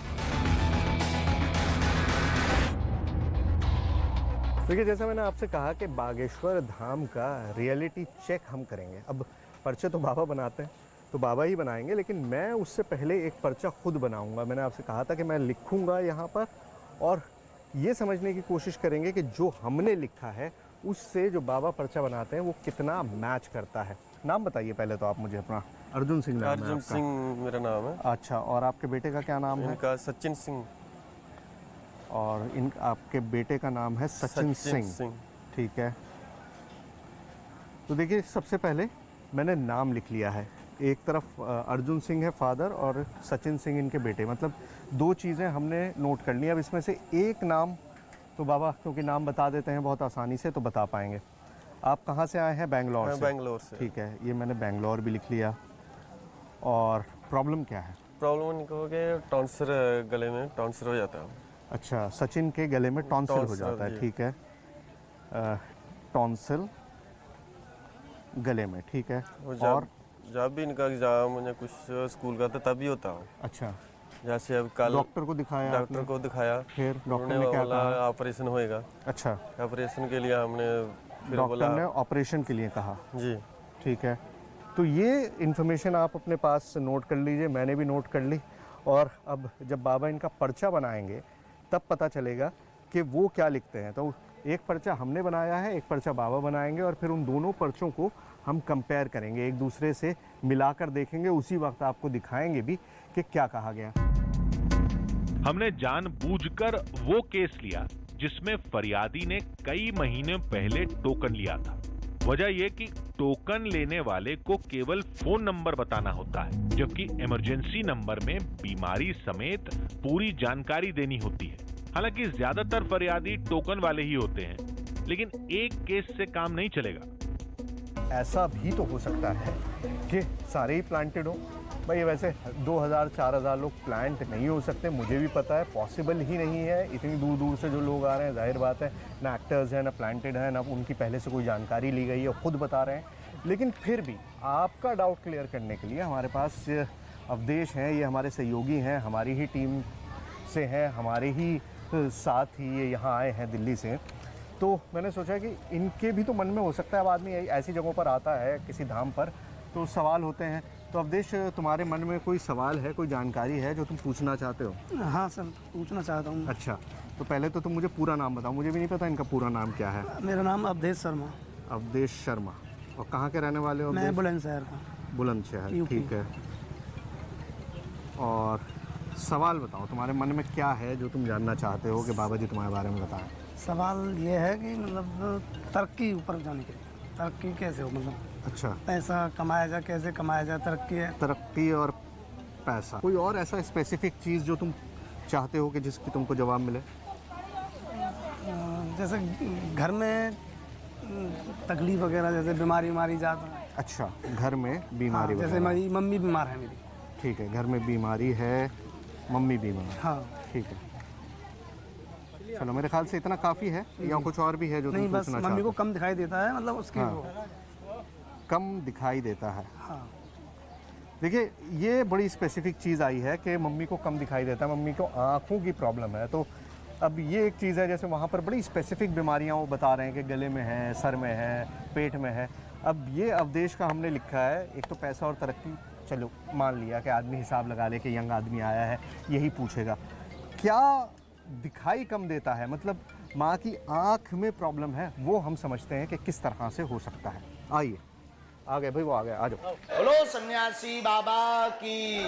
देखिए, जैसा मैंने आपसे कहा कि बागेश्वर धाम का रियलिटी चेक हम करेंगे। अब पर्चे तो बाबा बनाते हैं, तो बाबा ही बनाएंगे, लेकिन मैं उससे पहले एक पर्चा खुद बनाऊंगा। मैंने आपसे कहा था कि मैं लिखूंगा यहाँ पर और ये समझने की कोशिश करेंगे कि जो हमने लिखा है उससे जो बाबा पर्चा बनाते हैं वो कितना मैच करता है। नाम बताइए पहले तो आप मुझे अपना। अर्जुन सिंह नाम है अर्जुन आपका? सिंह मेरा नाम है। अच्छा, और आपके बेटे का क्या नाम है? इनका सचिन सिंह। और इन आपके बेटे का नाम है सचिन सिंह। ठीक है, तो देखिए सबसे पहले मैंने नाम लिख लिया है। एक तरफ अर्जुन सिंह है फादर और सचिन सिंह इनके बेटे, मतलब दो चीज़ें हमने नोट कर ली। अब इसमें से एक नाम तो बाबा क्योंकि नाम बता देते हैं बहुत आसानी से, तो बता पाएंगे। आप कहाँ से आए हैं? बेंगलोर से। बेंगलोर से। ठीक है, ये मैंने बेंगलोर भी लिख लिया। और प्रॉब्लम क्या है? प्रॉब्लम इनको हो गया टॉन्सर, गले में टॉन्सर हो जाता है। अच्छा, सचिन के गले में टॉन्सिल हो जाता है। ठीक है, टॉन्सिल गले में, ठीक है। और जब भी इनका एग्जाम या कुछ स्कूल का था तभी होता है। अच्छा, जैसे अब कल डॉक्टर को दिखाया? डॉक्टर को दिखाया, फिर डॉक्टर ने क्या कहा? ऑपरेशन होएगा। अच्छा, ऑपरेशन के लिए हमने डॉक्टर ने ऑपरेशन के लिए कहा? जी। ठीक है, तो ये इन्फॉर्मेशन आप अपने पास नोट कर लीजिए, मैंने भी नोट कर ली। और अब जब बाबा इनका पर्चा बनाएंगे तब पता चलेगा कि वो क्या लिखते हैं। तो एक पर्चा हमने बनाया है, एक पर्चा बाबा बनाएंगे और फिर उन दोनों पर्चों को हम कंपेयर करेंगे, एक दूसरे से मिलाकर देखेंगे, उसी वक्त आपको दिखाएंगे भी कि क्या कहा गया। हमने जानबूझकर वो केस लिया जिसमें फरियादी ने कई महीने पहले टोकन लिया था। वजह यह कि टोकन लेने वाले को केवल फोन नंबर बताना होता है, जबकि इमरजेंसी नंबर में बीमारी समेत पूरी जानकारी देनी होती है। हालांकि ज्यादातर फरियादी टोकन वाले ही होते हैं, लेकिन एक केस से काम नहीं चलेगा। ऐसा भी तो हो सकता है कि सारे ही प्लांटेड हो। भाई वैसे 2000-4000 लोग प्लांट नहीं हो सकते, मुझे भी पता है, पॉसिबल ही नहीं है। इतनी दूर दूर से जो लोग आ रहे हैं, जाहिर बात है ना एक्टर्स हैं ना प्लांटेड हैं, ना उनकी पहले से कोई जानकारी ली गई है, खुद बता रहे हैं। लेकिन फिर भी आपका डाउट क्लियर करने के लिए हमारे पास अवधेश हैं, ये हमारे सहयोगी हैं, हमारी ही टीम से हैं, हमारे ही साथ ही ये यहाँ आए हैं दिल्ली से। तो मैंने सोचा कि इनके भी तो मन में हो सकता है, अब आदमी ऐसी जगहों पर आता है किसी धाम पर तो सवाल होते हैं। तो अवधेश, तुम्हारे मन में कोई सवाल है, कोई जानकारी है जो तुम पूछना चाहते हो? हाँ सर, पूछना चाहता हूँ। अच्छा, तो पहले तो तुम मुझे पूरा नाम बताओ, मुझे भी नहीं पता इनका पूरा नाम क्या है। मेरा नाम अवधेश शर्मा। अवधेश शर्मा। और कहाँ के रहने वाले हो? मैं बुलंदशहर का। बुलंदशहर, ठीक है। और सवाल बताओ, तुम्हारे मन में क्या है जो तुम जानना चाहते हो कि बाबा जी तुम्हारे बारे में बताएं? सवाल ये है कि मतलब तरक्की ऊपर जाने के लिए, तरक्की कैसे हो, मतलब अच्छा, पैसा कमाया जाए, कैसे कमाया जाए, तरक्की है। तरक्की और पैसा। कोई और ऐसा स्पेसिफिक चीज़ जो तुम चाहते हो कि जिसकी तुमको जवाब मिले? जैसे घर में तकलीफ वगैरह, जैसे बीमारी जाता है। अच्छा, घर में बीमारी। हाँ, जैसे मेरी मम्मी बीमार है मेरी। ठीक है, घर में बीमारी है, मम्मी बीमार। हाँ, ठीक है। चलो, मेरे ख्याल से इतना काफ़ी है, या कुछ और भी है जो नहीं? तुम बस पूछना मम्मी को कम दिखाई देता है, मतलब उसकी हाँ, कम दिखाई देता है। हाँ। देखिए, ये बड़ी स्पेसिफिक चीज़ आई है कि मम्मी को कम दिखाई देता है, मम्मी को आँखों की प्रॉब्लम है। तो अब ये एक चीज़ है, जैसे वहाँ पर बड़ी स्पेसिफिक बीमारियाँ वो बता रहे हैं कि गले में है, सर में है, पेट में है। अब ये अवधेश का हमने लिखा है, एक तो पैसा और तरक्की, चलो मान लिया कि आदमी हिसाब लगा ले कि यंग आदमी आया है, यही पूछेगा। क्या दिखाई कम देता है, मतलब माँ की आँख में प्रॉब्लम है, वो हम समझते हैं कि किस तरह से हो सकता है। आइए, आ गए भाई, वो आ गए, आ जाओ। बोलो सन्यासी बाबा की।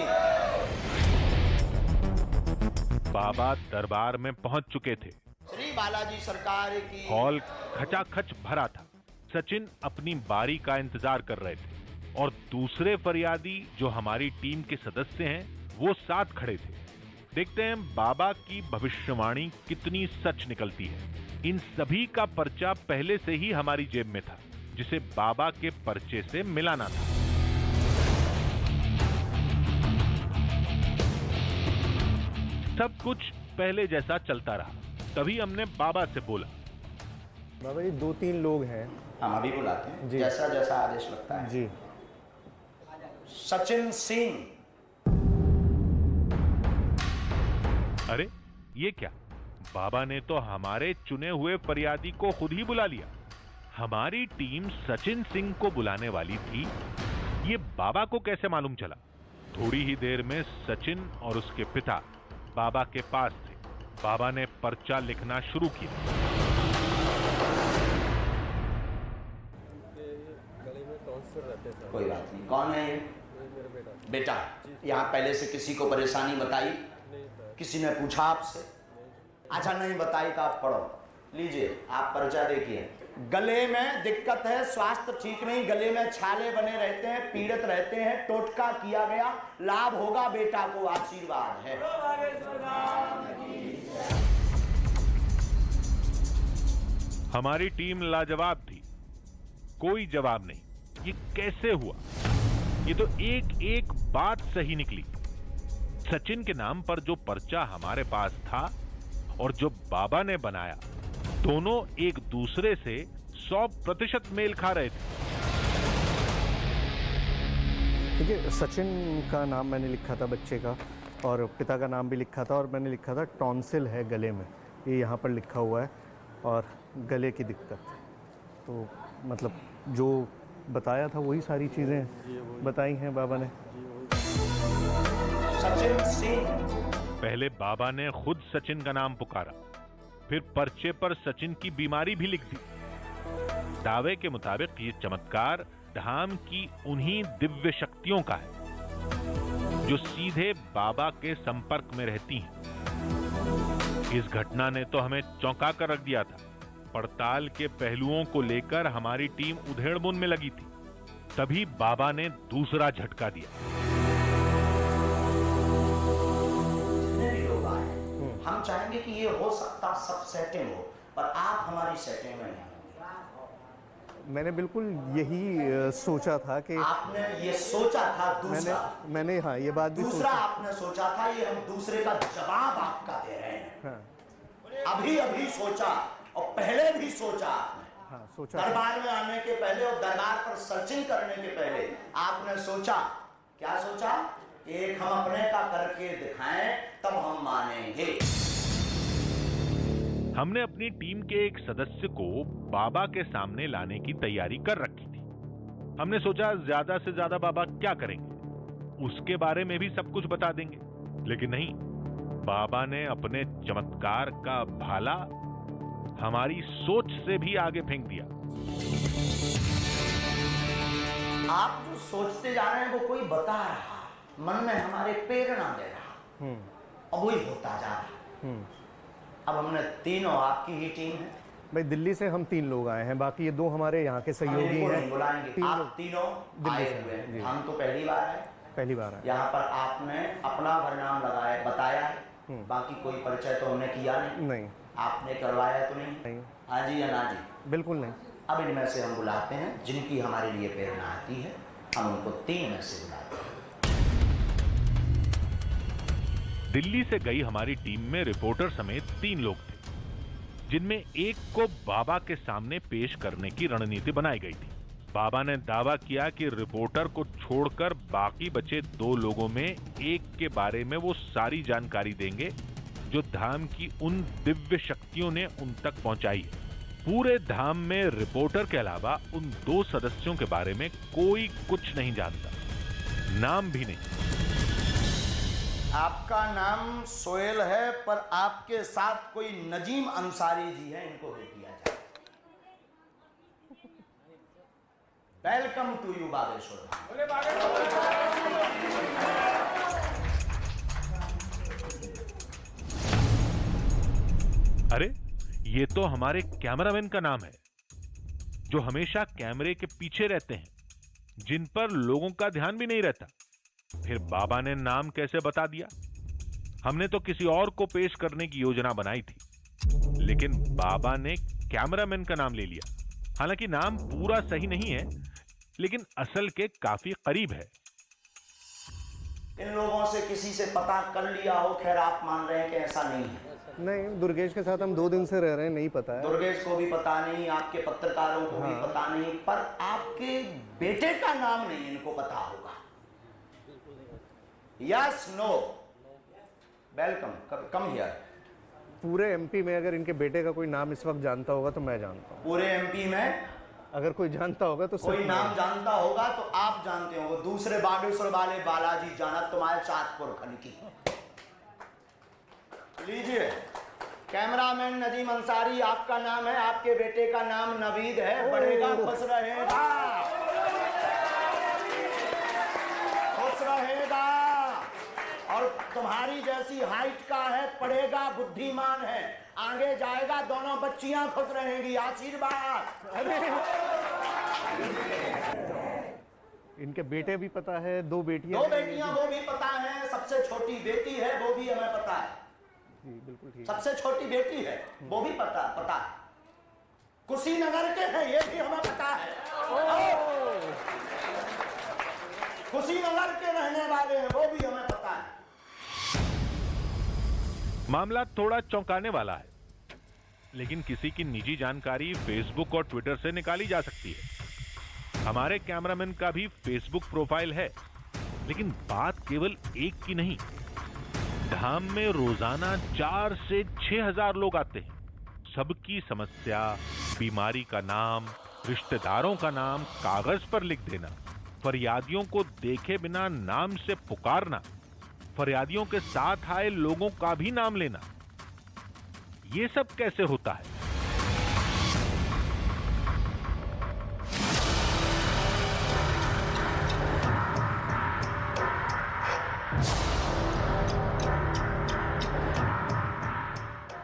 बाबा दरबार में पहुंच चुके थे। श्री बालाजी सरकार की। हॉल खचाखच भरा था। सचिन अपनी बारी का इंतजार कर रहे थे और दूसरे फरियादी जो हमारी टीम के सदस्य हैं, वो साथ खड़े थे। देखते हैं बाबा की भविष्यवाणी कितनी सच निकलती है। इन सभी का पर्चा पहले से ही हमारी जेब में था, जिसे बाबा के पर्चे से मिलाना था। सब कुछ पहले जैसा चलता रहा। तभी हमने बाबा से बोला, बाबा जी 2-3 लोग हैं। हम अभी बुलाते हैं, जैसा जैसा आदेश लगता है। जी। सचिन सिंह। अरे ये क्या, बाबा ने तो हमारे चुने हुए फरियादी को खुद ही बुला लिया। हमारी टीम सचिन सिंह को बुलाने वाली थी, ये बाबा को कैसे मालूम चला? थोड़ी ही देर में सचिन और उसके पिता बाबा के पास थे। बाबा ने पर्चा लिखना शुरू किया। कोई बात नहीं, कौन है ये? बेटा, यहाँ पहले से किसी को परेशानी बताई? किसी ने पूछा आपसे? अच्छा, नहीं बताई तो आप पढ़ो। लीजिए, आप पर्चा देखिए। गले में दिक्कत है, स्वास्थ्य ठीक नहीं, गले में छाले बने रहते हैं, पीड़ित रहते हैं, टोटका किया गया, लाभ होगा, बेटा को आशीर्वाद है। हमारी टीम लाजवाब थी, कोई जवाब नहीं। ये कैसे हुआ? ये तो एक एक बात सही निकली। सचिन के नाम पर जो पर्चा हमारे पास था और जो बाबा ने बनाया, दोनों एक दूसरे से 100% मेल खा रहे थे। देखिए, सचिन का नाम मैंने लिखा था बच्चे का, और पिता का नाम भी लिखा था, और मैंने लिखा था टॉन्सिल है गले में, ये यहाँ पर लिखा हुआ है, और गले की दिक्कत। तो मतलब जो बताया था वही सारी चीज़ें बताई हैं बाबा ने। सचिन सिंह। पहले बाबा ने खुद सचिन का नाम पुकारा, फिर पर्चे पर सचिन की बीमारी भी लिख दी। दावे के मुताबिक ये चमत्कार धाम की उन्हीं दिव्य शक्तियों का है जो सीधे बाबा के संपर्क में रहती हैं। इस घटना ने तो हमें चौंका कर रख दिया था। पड़ताल के पहलुओं को लेकर हमारी टीम उधेड़बुन में लगी थी। तभी बाबा ने दूसरा झटका दिया। जितने भी लोग आए, हम चाहेंगे कि ये हो सकता सब सेटिंग हो, पर आप हमारी सेटिंग में नहीं होंगे। मैंने बिल्कुल यही सोचा था कि आपने ये सोचा था। दूसरा मैंने हाँ ये बात भी दूसरा आपने सोचा था, ये हम दूसरे का जवाब आपका दे रहे हैं। हाँ। अभी सोचा और पहले भी सोचा आपने। हाँ, सोचा दरबार में आने के पहले और दरबार पर सर्चिंग करने के पहले आपने सोचा, क्या सोचा? एक हम अपने का करके दिखाएं तब हम मानेंगे। हमने अपनी टीम के एक सदस्य को बाबा के सामने लाने की तैयारी कर रखी थी। हमने सोचा ज्यादा से ज्यादा बाबा क्या करेंगे, उसके बारे में भी सब कुछ बता देंगे, लेकिन नहीं, बाबा ने अपने चमत्कार का भाला हमारी सोच से भी आगे फेंक दिया। आप जो सोचते जा रहे हैं वो कोई बता रहा, मन में हमारे प्रेरणा दे रहा, और वही होता जा रहा। अब हमने तीनों, आपकी ही टीम है भाई, दिल्ली से हम 3 लोग आए हैं, बाकी ये 2 हमारे यहाँ के सहयोगी हैं। बुलाएंगे, आप तीनों आए हुए हैं। हम तो पहली बार आए, पहली बार आए। यहाँ पर आपने अपना नाम लगाया, बताया है, बाकी कोई परिचय तो हमने किया नहीं। आपने करवाया तो नहीं? हाँ जी या ना जी? बिल्कुल नहीं। अब इनमें से हम बुलाते हैं जिनकी हमारे लिए प्रेरणा आती है, हम उनको 3 में से बुलाते हैं। दिल्ली से गई हमारी टीम में रिपोर्टर समेत 3 लोग थे, जिनमें एक को बाबा के सामने पेश करने की रणनीति बनाई गई थी। बाबा ने दावा किया कि रिपोर्टर को छोड़कर बाकी बचे 2 लोगों में एक के बारे में वो सारी जानकारी देंगे जो धाम की उन दिव्य शक्तियों ने उन तक पहुंचाई है। पूरे धाम में रिपोर्टर के अलावा उन 2 सदस्यों के बारे में कोई कुछ नहीं जानता, नाम भी नहीं। आपका नाम सोहेल है, पर आपके साथ कोई नजीम अंसारी जी है, इनको भेज दिया जाए। Welcome to you Bageshwar. अरे ये तो हमारे कैमरामैन का नाम है, जो हमेशा कैमरे के पीछे रहते हैं, जिन पर लोगों का ध्यान भी नहीं रहता। फिर बाबा ने नाम कैसे बता दिया? हमने तो किसी और को पेश करने की योजना बनाई थी, लेकिन बाबा ने कैमरामैन का नाम ले लिया। हालांकि नाम पूरा सही नहीं है, लेकिन असल के काफी करीब है। इन लोगों से किसी से पता कर लिया हो? खैर आप मान रहे हैं कि ऐसा नहीं है। नहीं, दुर्गेश के साथ हम 2 दिन से रह रहे हैं, नहीं पता है। दुर्गेश को भी पता नहीं, आपके पत्रकारों को भी पता नहीं, पर आपके बेटे का नाम नहीं इनको पता होगा। Yes no? Welcome, come here. पूरे एमपी में अगर इनके बेटे का कोई नाम इस वक्त जानता होगा तो मैं जानता हूँ। पूरे एमपी में अगर कोई जानता होगा तो कोई नाम जानता होगा तो आप जानते हो। दूसरे बागेश्वर वाले बालाजी जाना तुम्हारे चाँदपुर खन की। लीजिए, कैमरामैन नजीम अंसारी आपका नाम है, आपके बेटे का नाम नवीद है। बढ़ेगा, खुश रहेगा, खुश रहेगा, और तुम्हारी जैसी हाइट का है, पढ़ेगा, बुद्धिमान है, आगे जाएगा, दोनों बच्चियां खुश रहेंगी। आशीर्वाद। इनके बेटे भी पता है, 2 बेटियां, 2 बेटियां वो भी पता है, सबसे छोटी बेटी है वो भी हमें पता है। जी बिल्कुल ठीक। सबसे छोटी बेटी है वो भी पता है। कुशीनगर के हैं ये भी हमें पता है। कुशीनगर के रहने वाले हैं वो भी हमें पता है। मामला थोड़ा चौंकाने वाला है, लेकिन किसी की निजी जानकारी फेसबुक और ट्विटर से निकाली जा सकती है। हमारे कैमरामैन का भी फेसबुक प्रोफाइल है, लेकिन बात केवल एक की नहीं। धाम में रोजाना 4 से 6 हजार लोग आते हैं। सबकी समस्या, बीमारी का नाम, रिश्तेदारों का नाम कागज पर लिख देना, फरियादियों को देखे बिना नाम से पुकारना, फरियादियों के साथ आए लोगों का भी नाम लेना, ये सब कैसे होता है?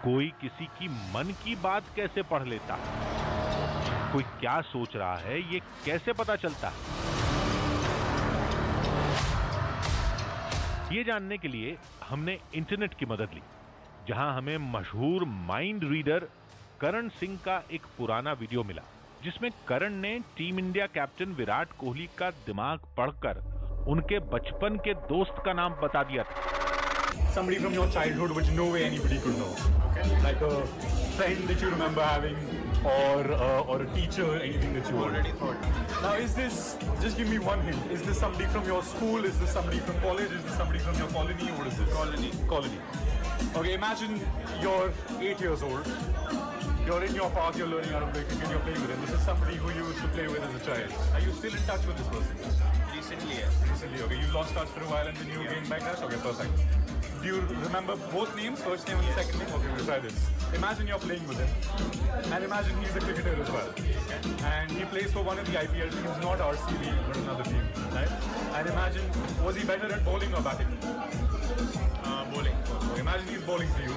कोई किसी की मन की बात कैसे पढ़ लेता है? कोई क्या सोच रहा है ये कैसे पता चलता है? ये जानने के लिए हमने इंटरनेट की मदद ली, जहां हमें मशहूर माइंड रीडर करण सिंह का एक पुराना वीडियो मिला, जिसमें करण ने team India captain Virat Kohli का दिमाग पढ़कर उनके बचपन के दोस्त का नाम बता दिया था। Somebody from your childhood which no way anybody could know, okay? Like a friend that you remember having, or a teacher, anything that you already thought. Now, is this? Just give me one hint. Is this somebody from your school? Is this somebody from college? Is this somebody from your colony? What is this? Colony. Colony. Okay, imagine you're 8 years old. You're in your park. You're learning how to play cricket. You're playing with him. This is somebody who you used to play with as a child. Are you still in touch with this person? Recently, yes. Recently, okay. You lost touch for a while and then you gained back touch? Okay, perfect. Do you remember both names, first name and the second name? Okay, we'll try this. Imagine you're playing with him. And imagine he's a cricketer as well. And he plays for one of the IPL teams, not RCB, but another team. Right? And imagine, was he better at bowling or batting? Bowling. So imagine he's bowling for you,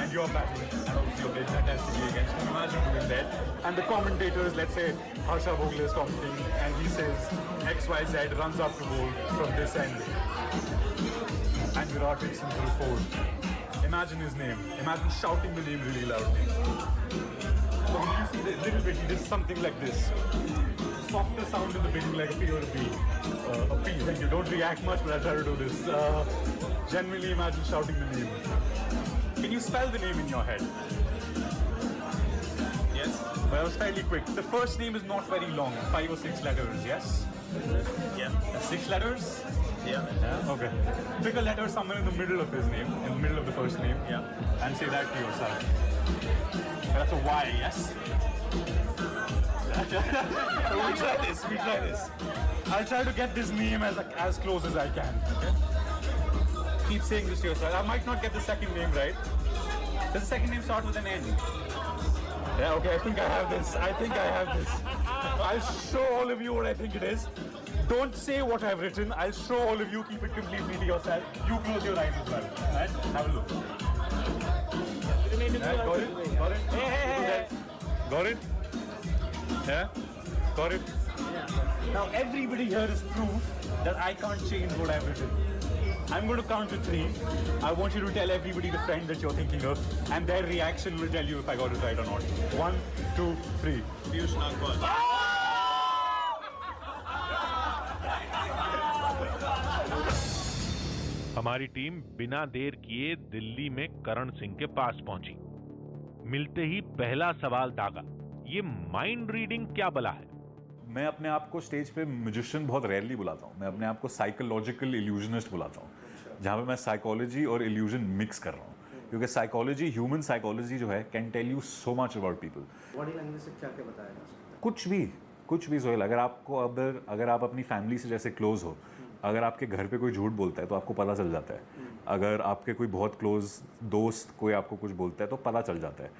and you're batting, and obviously you're playing fantastically against him. Imagine doing that. And the commentators, let's say Harsha Bhogle is commenting, and he says XYZ runs up to bowl from this end. And Virat hits him through 4. Imagine his name. Imagine shouting the name really loudly. So when you see the little bit, he does something like this. Softer sound in the beginning, like a P or a P. A P, thank you. Don't react much, but I'll try to do this. Generally imagine shouting the name. Can you spell the name in your head? Yes. But I was fairly quick. The first name is not very long, 5 or 6 letters, yes? Yeah. 6 letters? Yeah. Okay. Pick a letter somewhere in the middle of his name, in the middle of the first name. Yeah. And say that to yourself. That's a Y, yes? we try this. I'll try to get this name as close as I can. Okay? Keep saying this to yourself. I might not get the second name right. Does the second name start with an N? Yeah, okay, I think I have this. I'll show all of you what I think it is. Don't say what I've written. I'll show all of you. Keep it completely to yourself. You close your eyes as well. Right? Have a look. Got it? Hey. Got it? Yeah? Got it? Yeah. Now everybody here is proof that I can't change what I've written. I'm going to count to 3. I want you to tell everybody the friend that you're thinking of, and their reaction will tell you if I got it right or not. 1, 2, 3. Piyush Nagpal. हमारी team बिना देर किए दिल्ली में करण सिंह के पास पहुंची। मिलते ही पहला सवाल दागा, ये माइंड रीडिंग क्या बला है? मैं अपने आप को स्टेज पे म्यूजिशियन बहुत रेयरली बुलाता हूँ। मैं अपने आप को साइकोलॉजिकल इल्यूजनिस्ट बुलाता हूँ, जहाँ पे मैं साइकोलॉजी और इल्यूजन मिक्स कर रहा हूँ, क्योंकि साइकोलॉजी, ह्यूमन साइकोलॉजी जो है, can tell you so much about people. Body language से क्या क्या बताया जा सकता है? कुछ भी सोहेल। अगर आप अपनी फैमिली से जैसे क्लोज हो, अगर आपके घर पे कोई झूठ बोलता है तो आपको पता चल जाता है। अगर आपके कोई बहुत क्लोज दोस्त कोई आपको कुछ बोलता है तो पता चल जाता है।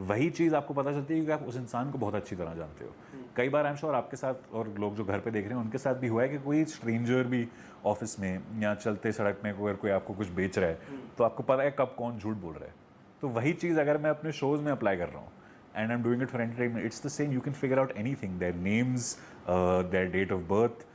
वही चीज़ आपको पता चलती है क्योंकि आप उस इंसान को बहुत अच्छी तरह जानते हो। कई बार आई एम श्योर आपके साथ और लोग जो घर पे देख रहे हैं उनके साथ भी हुआ है कि कोई स्ट्रेंजर भी ऑफिस में या चलते सड़क में अगर कोई आपको कुछ बेच रहा है तो आपको पता है कब कौन झूठ बोल रहा है। तो वही चीज़ अगर मैं अपने शोज़ में अप्लाई कर रहा हूँ, and I am doing it for entertainment, it's the same. You can figure out anything, their names, their date of birth,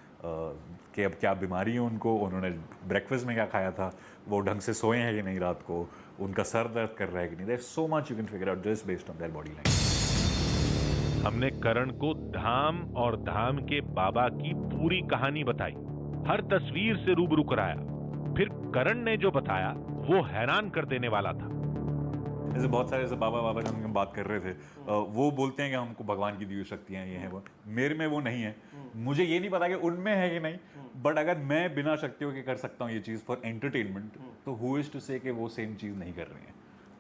कि अब क्या बीमारी है उनको, उन्होंने ब्रेकफास्ट में क्या खाया था, वो ढंग से सोए हैं कि नहीं रात को, उनका सर दर्द कर रहा है कि नहीं। There is so much you can figure out just based on their body language. हमने करण को धाम और धाम के बाबा की पूरी कहानी बताई, हर तस्वीर से रूबरू कराया। फिर करण ने जो बताया वो हैरान कर देने वाला था। जैसे बहुत सारे जैसे बाबा जो हम बात कर रहे थे, वो बोलते हैं कि हमको भगवान की दी हुई शक्तियाँ ये हैं वो, मेरे में वो नहीं है। मुझे ये नहीं पता कि उनमें है कि नहीं, बट अगर मैं बिना शक्तियों के कर सकता हूँ ये चीज़ फॉर एंटरटेनमेंट, तो हु इज टू से कि वो सेम चीज़ नहीं कर रही है।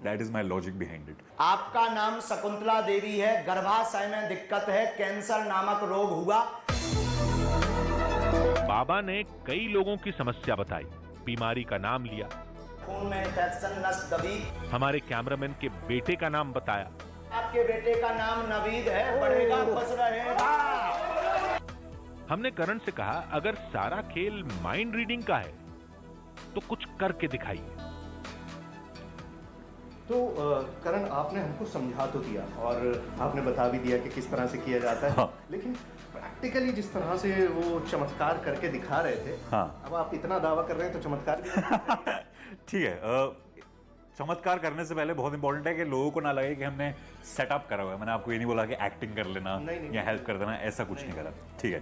That is my logic behind it. आपका नाम शकुंतला देवी है, गर्भाशय में दिक्कत है, कैंसर नामक रोग हुआ। बाबा ने कई लोगों की समस्या बताई, बीमारी का नाम लिया, खून में इन्फेक्शन, नस दबी। हमारे कैमरामैन के बेटे का नाम बताया। आपके बेटे का नाम नवीद है, बढ़ेगा बस रहेगा। हमने करण से कहा अगर सारा खेल माइंड रीडिंग का है तो कुछ करके दिखाइए। तो करण, आपने हमको समझा तो दिया और आपने बता भी दिया कि किस तरह से किया जाता है, लेकिन प्रैक्टिकली जिस तरह से वो चमत्कार करके दिखा रहे थे, हाँ। अब आप इतना दावा कर रहे हैं तो चमत्कार भी ठीक है। चमत्कार करने से पहले बहुत इंपॉर्टेंट है कि लोगों को ना लगे कि हमने सेटअप करा हुआ है। मैंने आपको ये नहीं बोला कि एक्टिंग कर लेना या हेल्प कर देना, ऐसा कुछ नहीं करा। ठीक है।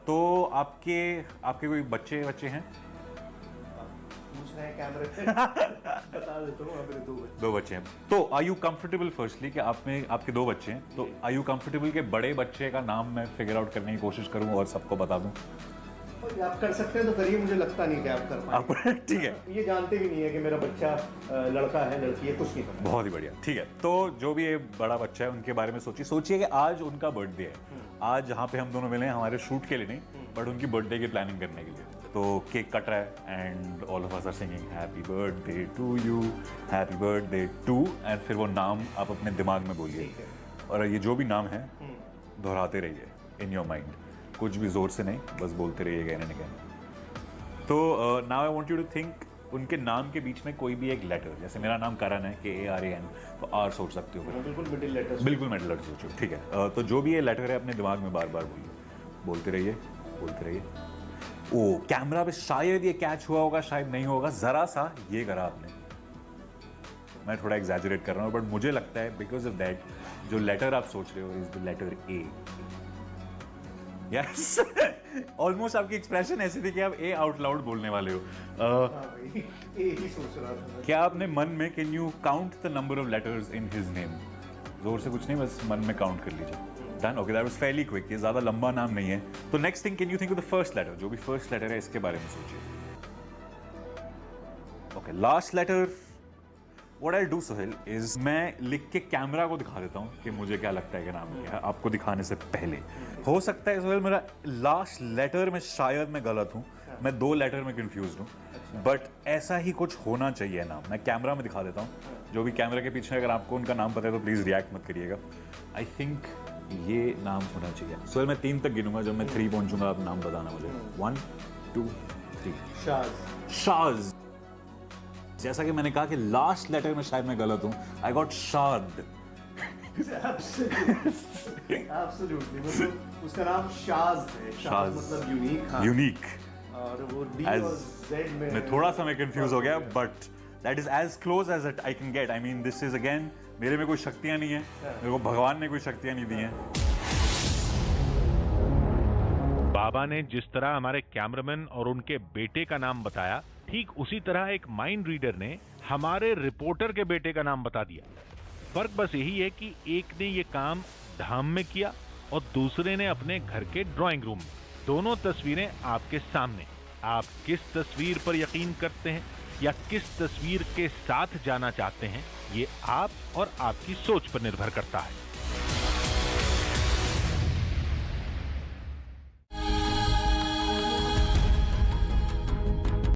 तो आपके कोई बच्चे हैं? पूछ रहे हैं कैमरे पे। बता देता हूँ, मेरे 2 बच्चे। 2 बच्चे हैं। तो आर यू कंफर्टेबल फर्स्टली कि आपके 2 बच्चे हैं, तो आर यू कंफर्टेबल कि बड़े बच्चे का नाम मैं फिगर आउट करने की कोशिश करूँ और सबको बता दूँ? आप कर सकते हैं तो करिए, मुझे लगता नहीं कि आप कर पाएंगे। ठीक है। ये जानते भी नहीं है कि मेरा बच्चा लड़का है लड़की है, कुछ नहीं पता। बहुत ही बढ़िया। ठीक है। तो जो भी ये बड़ा बच्चा है उनके बारे में सोचिए कि आज उनका बर्थडे है। आज जहाँ पे हम दोनों मिले हैं हमारे शूट के लिए नहीं, बट उनकी बर्थडे की प्लानिंग करने के लिए। तो केक कट रहा है and all of us are singing happy birthday to you, happy birthday to, and फिर वो नाम आप अपने दिमाग में बोलिए और ये जो भी नाम है दोहराते रहिए इन योर माइंड। कुछ भी जोर से नहीं, बस बोलते रहिए अगेन एंड अगेन। तो now I want you to think उनके नाम के बीच में कोई भी एक लेटर, जैसे मेरा नाम करण है KARAN, तो R सोच सकते हो। बिल्कुल मिडिल लेटर। बिल्कुल मिडिल लेटर सोचो। ठीक है। तो जो भी ये लेटर है अपने दिमाग में बार बार बोलते रहिए। ओ कैमरा पे शायद ये कैच हुआ होगा, शायद नहीं होगा, जरा सा ये करा आपने। मैं थोड़ा एग्जैजरेट कर रहा हूँ, बट मुझे लगता है बिकॉज ऑफ दैट जो लेटर आप सोच रहे हो is the letter A। Yes. Almost आपकी एक्सप्रेशन ऐसी थी कि आप A आउट लाउड बोलने वाले हो। ही सोच रहा था। क्या आपने मन में can you count the number of letters in his name? जोर से कुछ नहीं, बस मन में काउंट कर लीजिए। Done. Okay, that was fairly quick. ये ज्यादा लंबा नाम नहीं है। तो next thing, can you think of the first letter? जो भी फर्स्ट लेटर है इसके बारे में सोचिए। Okay, last letter. What I'll do, Sohail, is मैं लिख के कैमरा को दिखा देता हूँ कि मुझे क्या लगता है कि नाम क्या है, आपको दिखाने से पहले। हो सकता है सोहेल मेरा लास्ट लेटर में शायद मैं गलत हूँ, मैं 2 लेटर में कंफ्यूज हूँ, बट ऐसा ही कुछ होना चाहिए नाम। मैं कैमरा में दिखा देता हूँ। जो भी कैमरा के पीछे, अगर आपको उनका नाम पता है तो प्लीज़ रिएक्ट मत करिएगा। आई थिंक ये नाम होना चाहिए। सोहेल मैं 3 तक गिनूंगा, जब मैं 3 पहुँचूंगा आप नाम बताना मुझे। 1 2 3। शाज। जैसा कि मैंने कहा कि लास्ट लेटर में शायद मैं गलत हूं। आई गॉट शाद। Absolutely, मतलब उसका नाम शाज है। शाज मतलब यूनिक। हाँ। यूनिक। और वो D और Z में। मैं थोड़ा सा मैं कंफ्यूज हो गया, but that is as close as I can get. I mean this is again, मेरे में कोई शक्तियां नहीं है, मेरे को भगवान ने कोई शक्तियां नहीं दी हैं। बाबा ने जिस तरह हमारे कैमरामैन और उनके बेटे का नाम बताया, ठीक उसी तरह एक माइंड रीडर ने हमारे रिपोर्टर के बेटे का नाम बता दिया। फर्क बस यही है कि एक ने ये काम धाम में किया और दूसरे ने अपने घर के ड्राइंग रूम में। दोनों तस्वीरें आपके सामने। आप किस तस्वीर पर यकीन करते हैं या किस तस्वीर के साथ जाना चाहते हैं, ये आप और आपकी सोच पर निर्भर करता है।